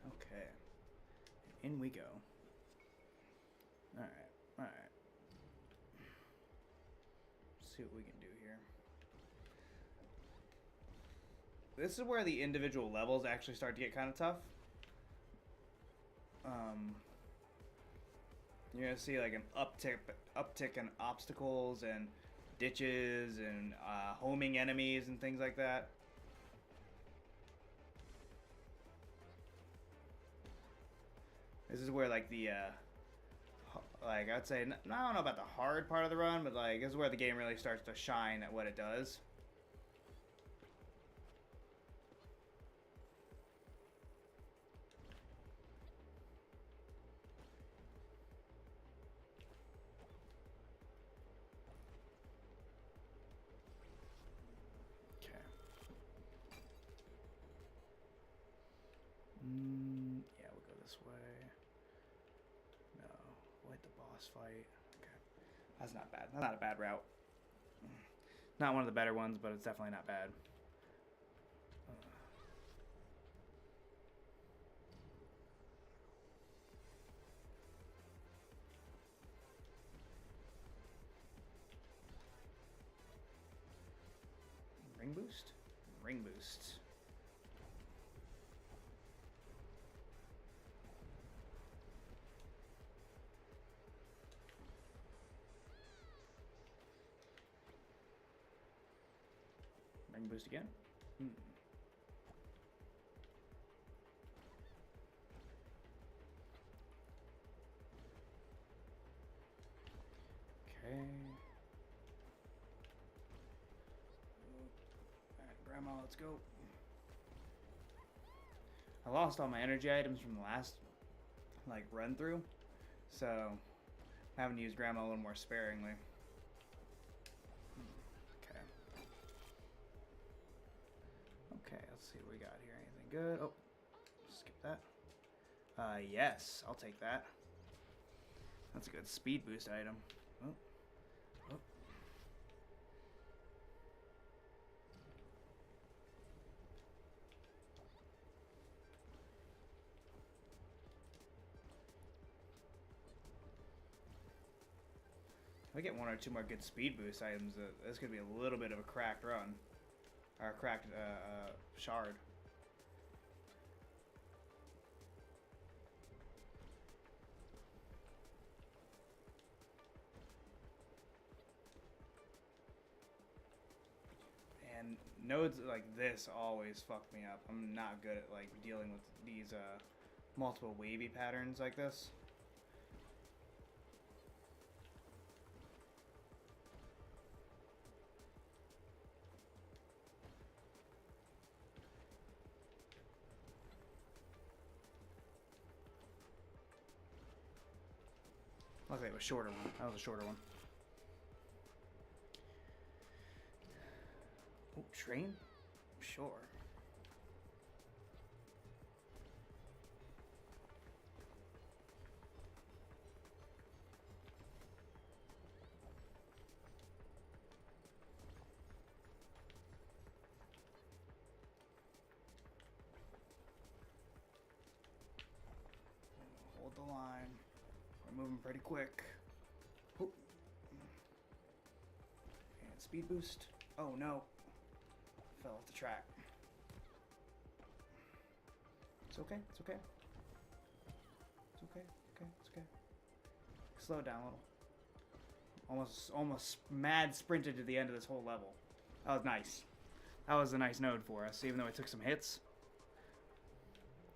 Okay. In we go. Alright, alright. See what we can do here. This is where the individual levels actually start to get kind of tough. You're gonna see like an uptick in obstacles and ditches and homing enemies and things like that. This is where like the like I'd say I don't know about the hard part of the run, but like this is where the game really starts to shine at what it does. Yeah, we'll go this way. No, we'll hit the boss fight. Okay. That's not bad. That's not a bad route. Not one of the better ones, but it's definitely not bad. Ring boost? Ring boost. Ring boost again. Okay. Alright, Grandma, let's go. I lost all my energy items from the last like run through, so I'm having to use Grandma a little more sparingly. Okay, let's see what we got here. Anything good? Oh, skip that. Yes, I'll take that. That's a good speed boost item. Oh. Oh. If I get 1 or 2 more good speed boost items, this could be a little bit of a cracked run. Or a cracked shard. And nodes like this always fuck me up. I'm not good at like dealing with these multiple wavy patterns like this. Luckily it was a shorter one. That was a shorter one. Oh, train? Sure. Hold the line. We're moving pretty quick. Oh. And speed boost. Oh no. Fell off the track. It's okay. It's okay. It's slow it down a little. Almost mad sprinted to the end of this whole level. That was nice. That was a nice node for us, even though it took some hits.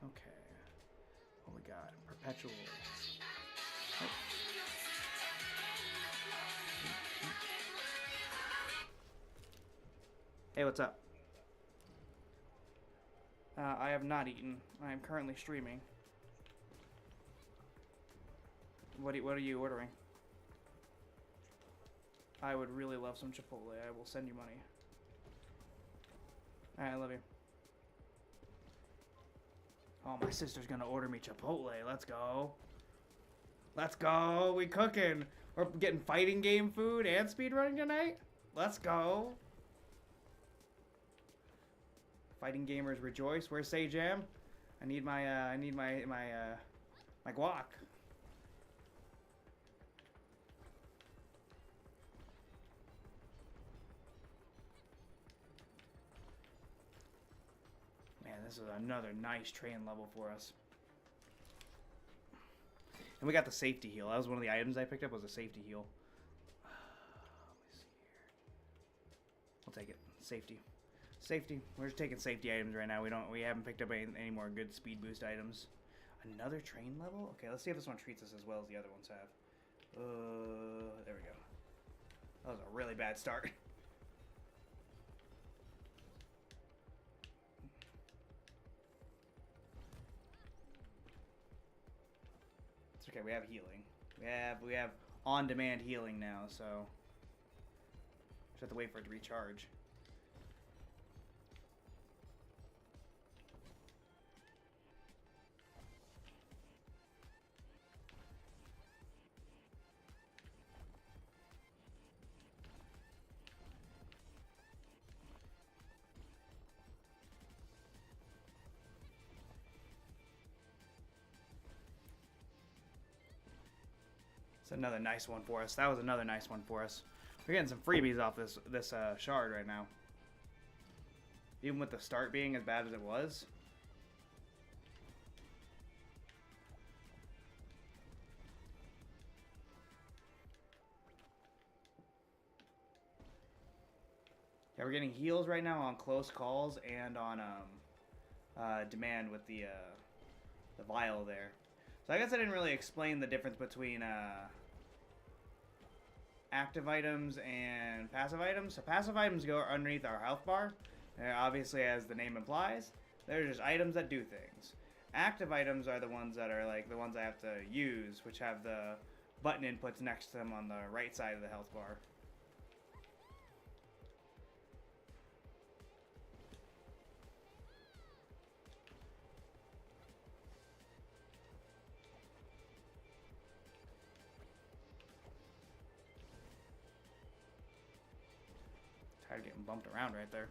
Okay. What we got? Perpetual. Oh. Hey, what's up? I have not eaten. I am currently streaming. What are you ordering? I would really love some Chipotle. I will send you money. Alright, I love you. Oh, my sister's gonna order me Chipotle. Let's go. Let's go. We cooking. We're getting fighting game food and speedrunning tonight. Let's go. Fighting gamers rejoice. Where's Sajam? I need my my guac. Man, this is another nice train level for us. And we got the safety heal. That was one of the items I picked up, was a safety heal. Let me see here. We'll take it. Safety. Safety. We're just taking safety items right now. We haven't picked up any more good speed boost items. Another train level? Okay, let's see if this one treats us as well as the other ones have. There we go. That was a really bad start. It's okay, we have healing. We have on-demand healing now, so just have to wait for it to recharge. It's another nice one for us. That was another nice one for us. We're getting some freebies off this shard right now. Even with the start being as bad as it was. Yeah, we're getting heals right now on close calls and on demand with the vial there. So I guess I didn't really explain the difference between active items and passive items. So passive items go underneath our health bar. They're obviously, as the name implies, they're just items that do things. Active items are the ones that are like the ones I have to use, which have the button inputs next to them on the right side of the health bar. Tired of getting bumped around right there.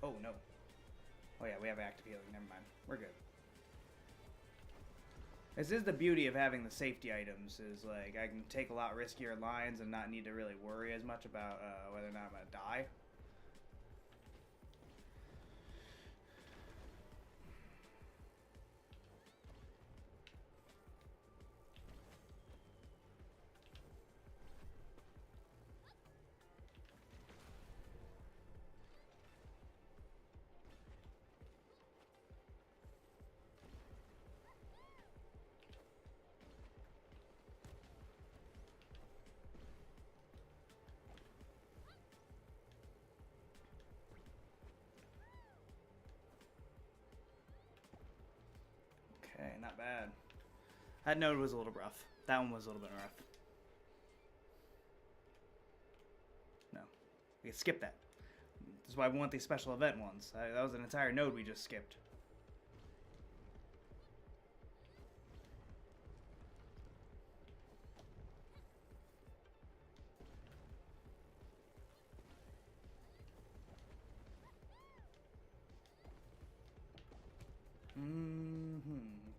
Oh no. Oh yeah, we have active healing. Never mind. We're good. This is the beauty of having the safety items, is like I can take a lot riskier lines and not need to really worry as much about whether or not I'm gonna die. Okay, not bad. That node was a little rough. That one was a little bit rough. No. We can skip that. This is why we want these special event ones. That was an entire node we just skipped.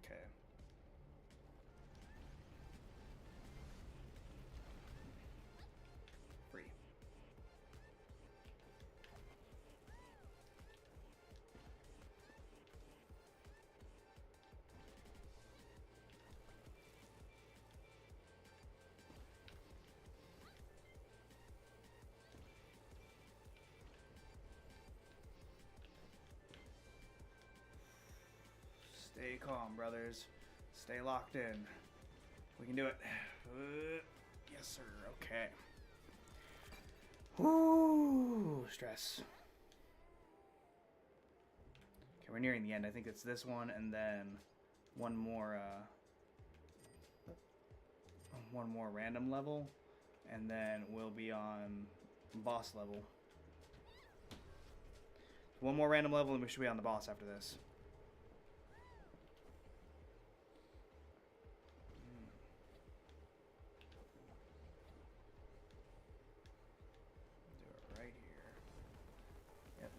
Okay. Stay calm, brothers. Stay locked in. We can do it. Yes, sir. Okay. Whoo! Stress. Okay, we're nearing the end. I think it's this one and then one more random level, and then we'll be on boss level. One more random level and we should be on the boss after this. Do it right here. Yep,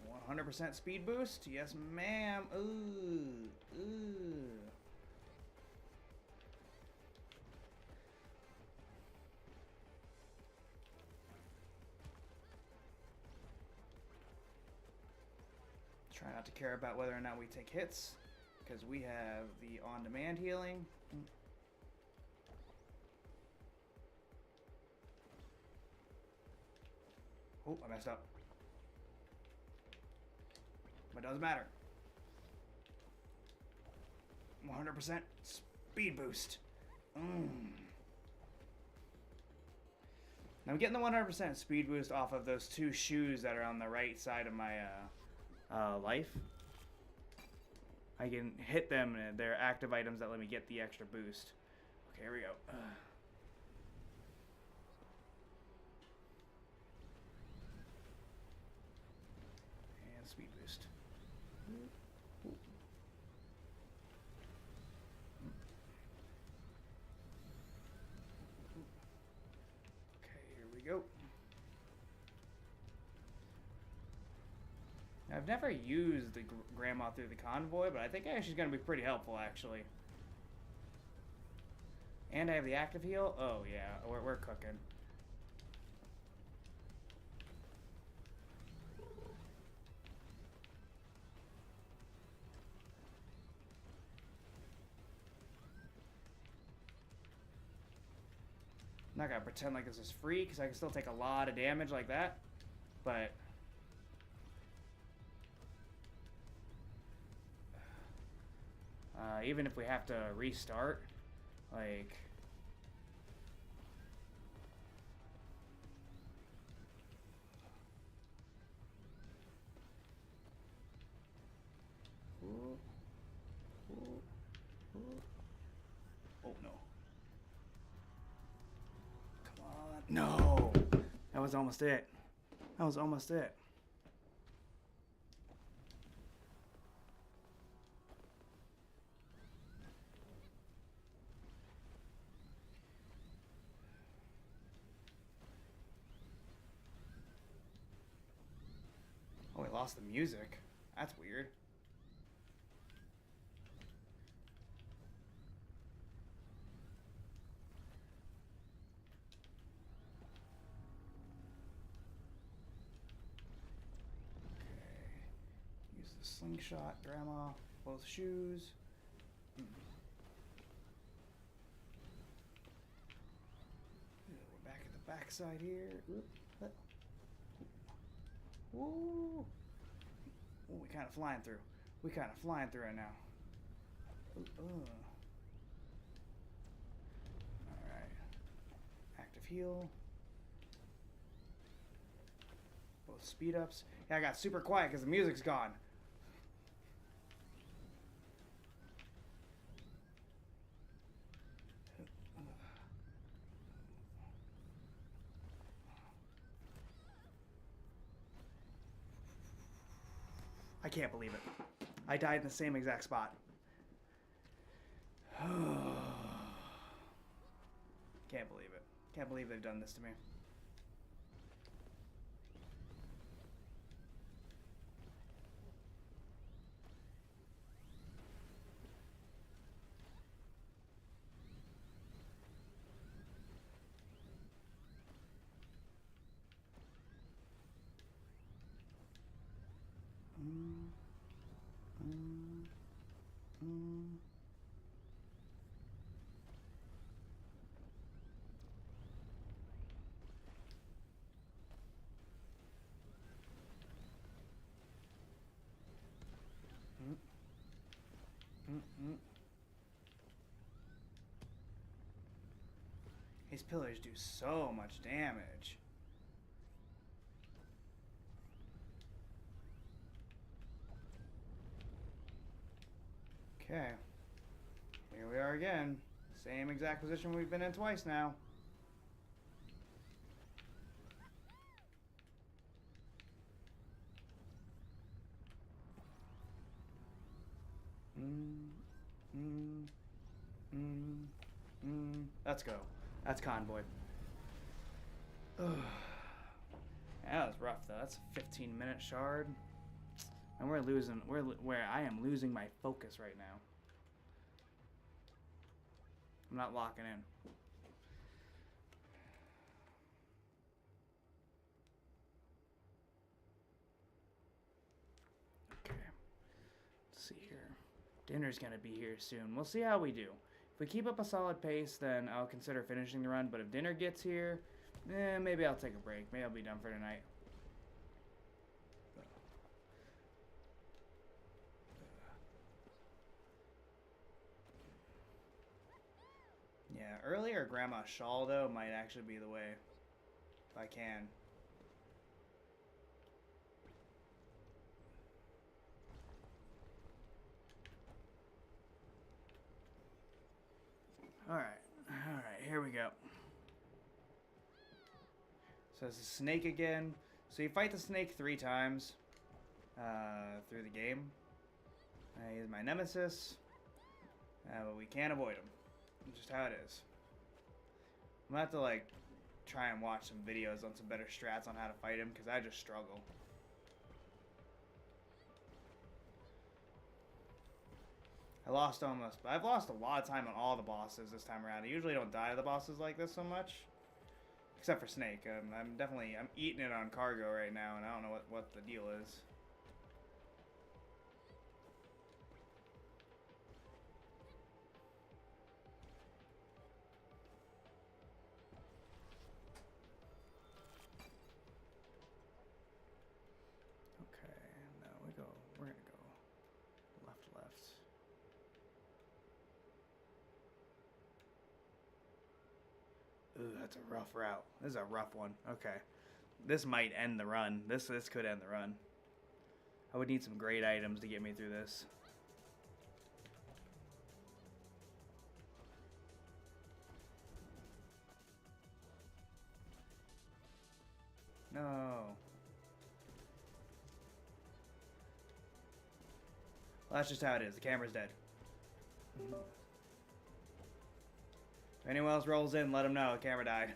100% speed boost. Yes, ma'am. Ooh. Try not to care about whether or not we take hits, because we have the on-demand healing. Oh, I messed up. But it doesn't matter. 100% speed boost. I'm getting the 100% speed boost off of those two shoes that are on the right side of my life. I can hit them and they're active items that let me get the extra boost. Okay, here we go. And speed boost. Okay, here we go. I've never used the grandma through the convoy, but I think she's going to be pretty helpful, actually. And I have the active heal. Oh, yeah. We're cooking. I'm not going to pretend like this is free, because I can still take a lot of damage like that. But even if we have to restart, like... Oh, no. Come on. No! That was almost it. That was almost it. Oh, we lost the music. That's weird. Okay. Use the slingshot, grandma, both shoes. We're back at the backside here. Woo! Ooh, we kind of flying through. We kind of flying through it now. Alright. Active heal. Both speed ups. Yeah, I got super quiet because the music's gone. I can't believe it. I died in the same exact spot. Can't believe it. Can't believe they've done this to me. Mm. His pillars do so much damage. Okay. Here we are again. Same exact position we've been in twice now. Let's go. That's convoy. Ugh. That was rough though. That's a 15-minute shard. And we're losing, where I am losing my focus right now. I'm not locking in. Okay. Let's see here. Dinner's gonna be here soon. We'll see how we do. If we keep up a solid pace, then I'll consider finishing the run. But if dinner gets here, maybe I'll take a break. Maybe I'll be done for tonight. Yeah, earlier Grandma Shawl, though, might actually be the way. If I can. Alright, here we go. So it's a snake again. So you fight the snake 3 times through the game. He's my nemesis. But we can't avoid him. It's just how it is. I'm gonna have to like try and watch some videos on some better strats on how to fight him because I just struggle. I've lost a lot of time on all the bosses this time around. I usually don't die to the bosses like this so much. Except for Snake. I'm eating it on cargo right now and I don't know what the deal is. We're gonna go left. Ooh, that's a rough route. This is a rough one. Okay. This might end the run. This could end the run. I would need some great items to get me through this. No. Well, that's just how it is. The camera's dead. If anyone else rolls in, let them know. The camera died.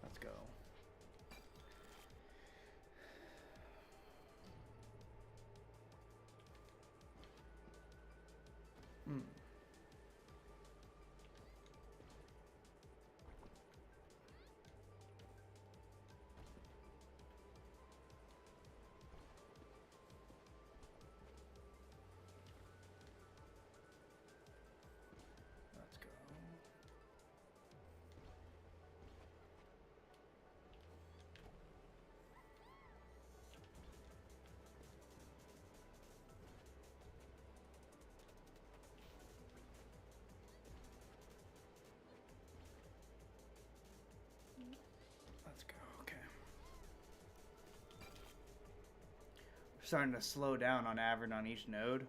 Let's go. Let's go. Let's go. Okay. We're starting to slow down on average on each node.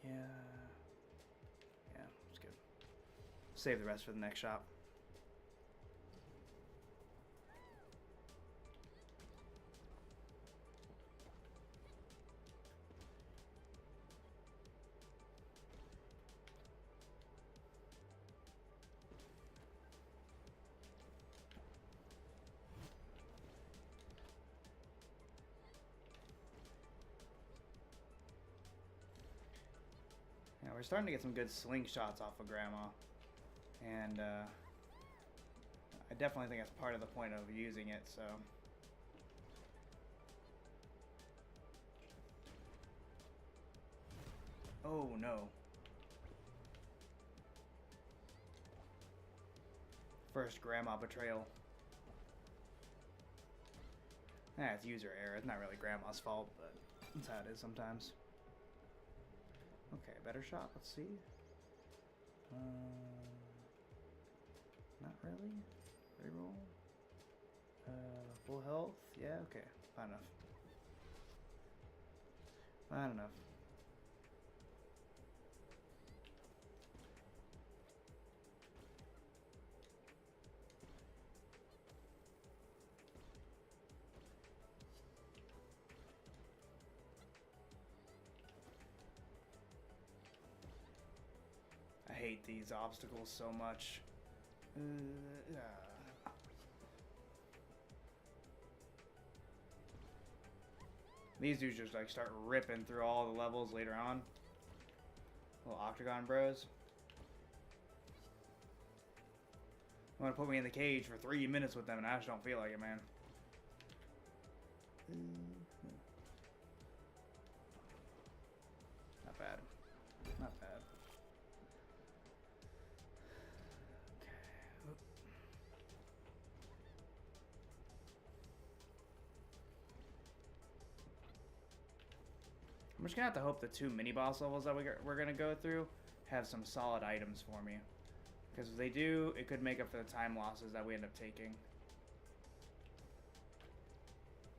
Yeah. Yeah, it's good. Save the rest for the next shop. Yeah, we're starting to get some good slingshots off of Grandma. And I definitely think that's part of the point of using it, so. Oh no. First grandma betrayal. It's user error. It's not really grandma's fault, but that's how it is sometimes. Okay, better shot. Let's see. Not really. Reroll. Full health. Yeah. Okay. Fine enough. Fine enough. I hate these obstacles so much. These dudes just like start ripping through all the levels later on. Little octagon bros. You want to put me in the cage for 3 minutes with them, and I just don't feel like it, man. Not bad. Not bad. Okay. I'm just gonna have to hope the 2 mini boss levels that we're gonna go through have some solid items for me. Because if they do, it could make up for the time losses that we end up taking.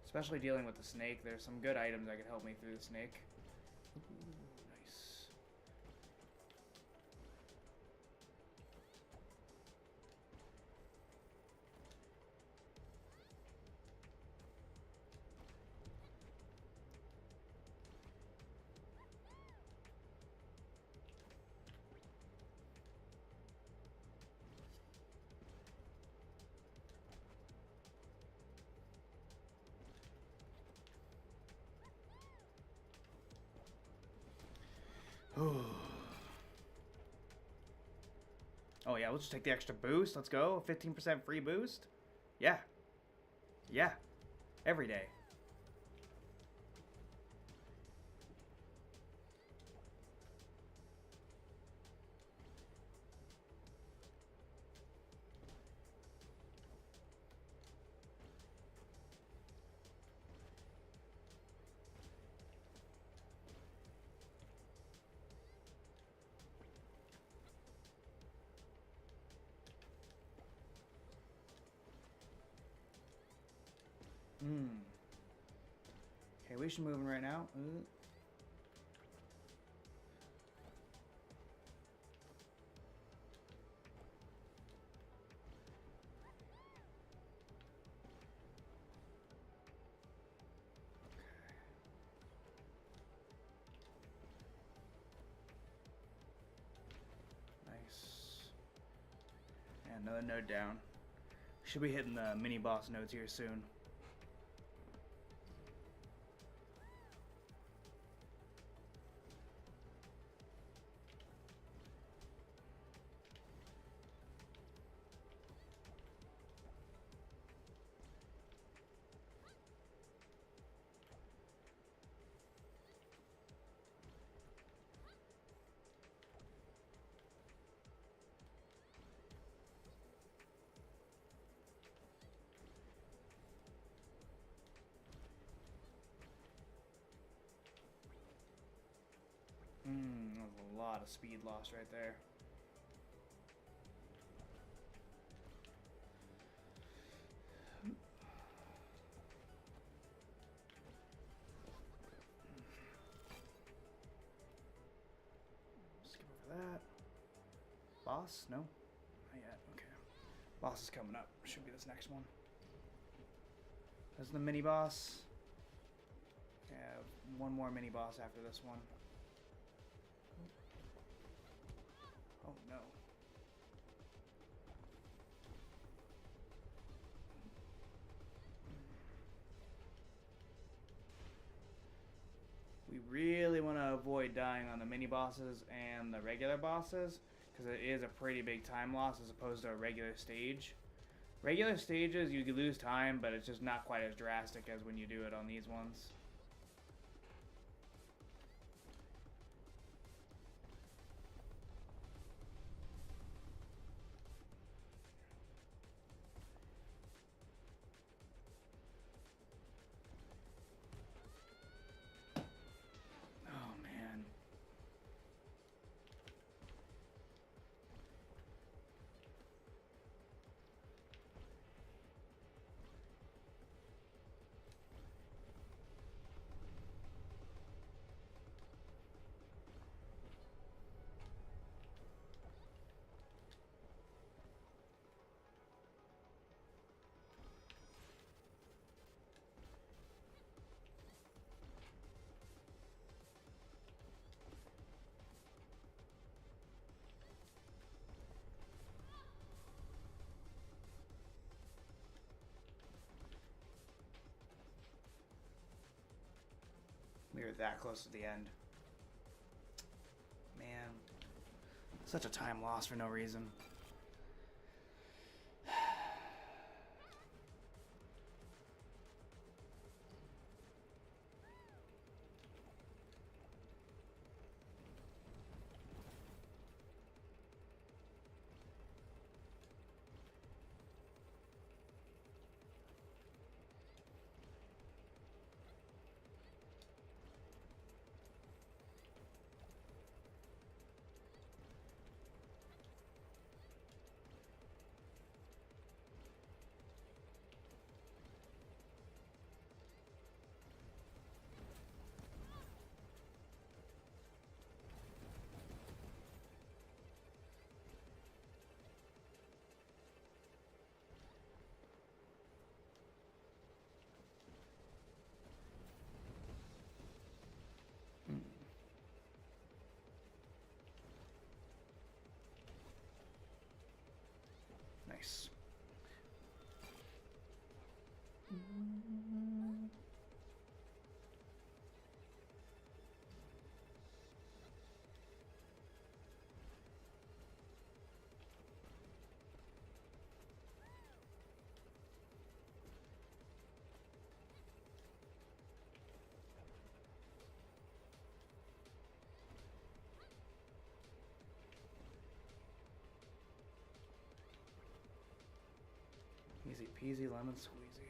Especially dealing with the snake, there's some good items that could help me through the snake. Ooh, nice. Oh yeah, let's just take the extra boost. Let's go. 15% free boost. Yeah. Yeah. Every day. Okay, we should move right now. Nice. And another node down. Should be hitting the mini boss nodes here soon. That was a lot of speed loss right there. Skip over that. Boss? No? Not yet. Okay. Boss is coming up. Should be this next one. That's the mini boss. Yeah, one more mini boss after this one. Oh no. We really want to avoid dying on the mini bosses and the regular bosses, because it is a pretty big time loss as opposed to a regular stage. Regular stages, you lose time, but it's just not quite as drastic as when you do it on these ones. Oh, man. We were that close to the end. Man. Such a time loss for no reason. Nice. Easy peasy lemon squeezy.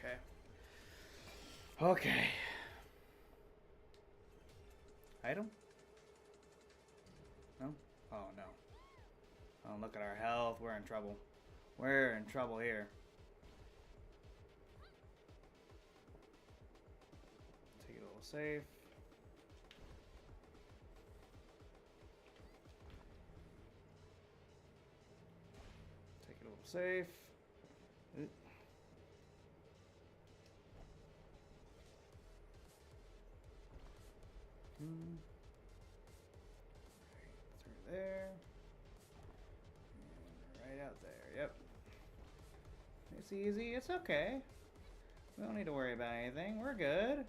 Okay. Okay. Item? No? Oh, no. Oh, look at our health. We're in trouble. We're in trouble here. Take it a little safe. Take it a little safe. Through there. And right out there. Yep. It's easy. It's okay. We don't need to worry about anything. We're good.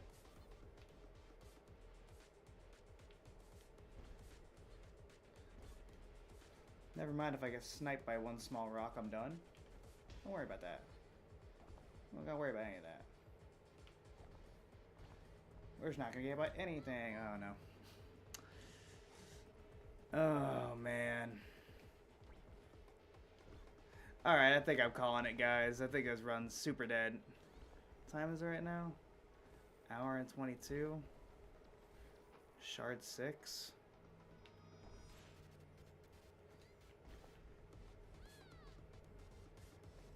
Never mind if I get sniped by one small rock, I'm done. Don't worry about that. We don't gotta worry about any of that. We're just not gonna get by anything. Oh no. Oh man. Alright, I think I'm calling it, guys. I think this run's super dead. What time is it right now? Hour and 22. Shard 6.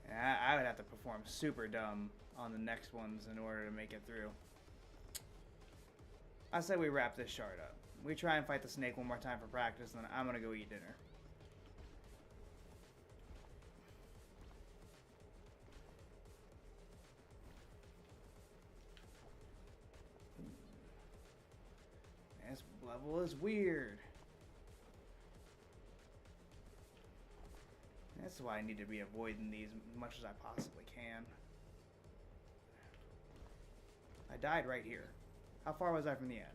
Yeah, I would have to perform super dumb on the next ones in order to make it through. I say we wrap this shard up. We try and fight the snake one more time for practice, and then I'm gonna go eat dinner. level is weird. That's why I need to be avoiding these as much as I possibly can. I died right here. How far was I from the end?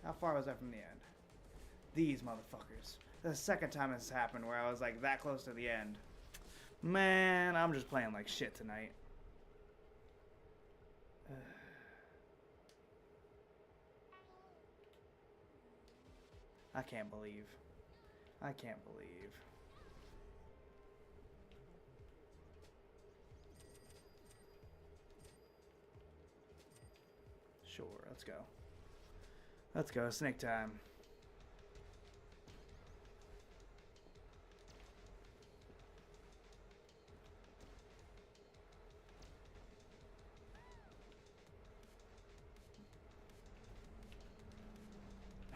How far was I from the end? These motherfuckers. The second time this happened where I was like that close to the end. Man, I'm just playing like shit tonight. I can't believe. I can't believe. Sure, let's go. Let's go, snake time.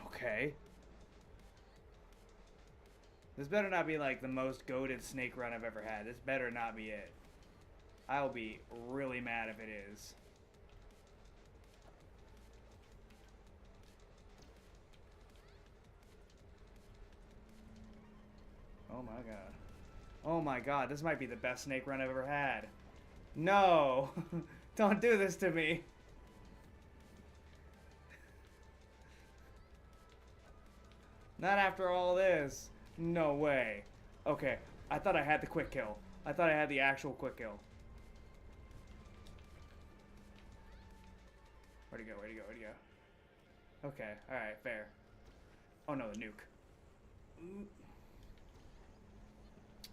Okay. This better not be like the most goated snake run I've ever had. This better not be it. I'll be really mad if it is. Oh my god. Oh my god, this might be the best snake run I've ever had. No! Don't do this to me! Not after all this. No way. Okay, I thought I had the quick kill. I thought I had the actual quick kill. Where'd he go? Where'd he go? Where'd he go? Okay, alright, fair. Oh no, the nuke.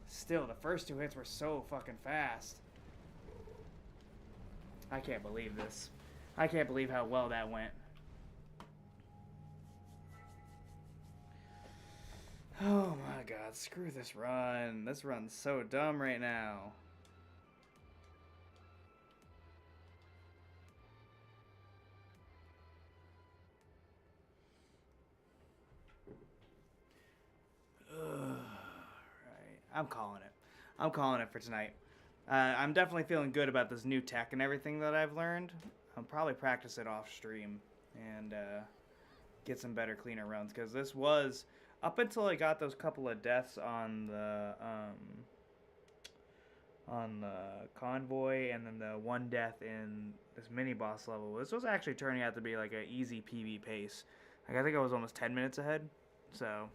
Still, the first two hits were so fucking fast. I can't believe this. I can't believe how well that went. Oh my god, screw this run. This run's so dumb right now. Right. I'm calling it. I'm calling it for tonight. I'm definitely feeling good about this new tech and everything that I've learned. I'll probably practice it off stream and get some better, cleaner runs. Because this was, up until I got those couple of deaths on the convoy and then the one death in this mini boss level, this was actually turning out to be like an easy PB pace. Like I think I was almost 10 minutes ahead. So,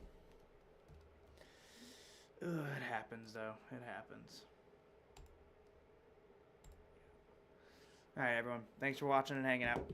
it happens though. It happens. Alright, everyone. Thanks for watching and hanging out.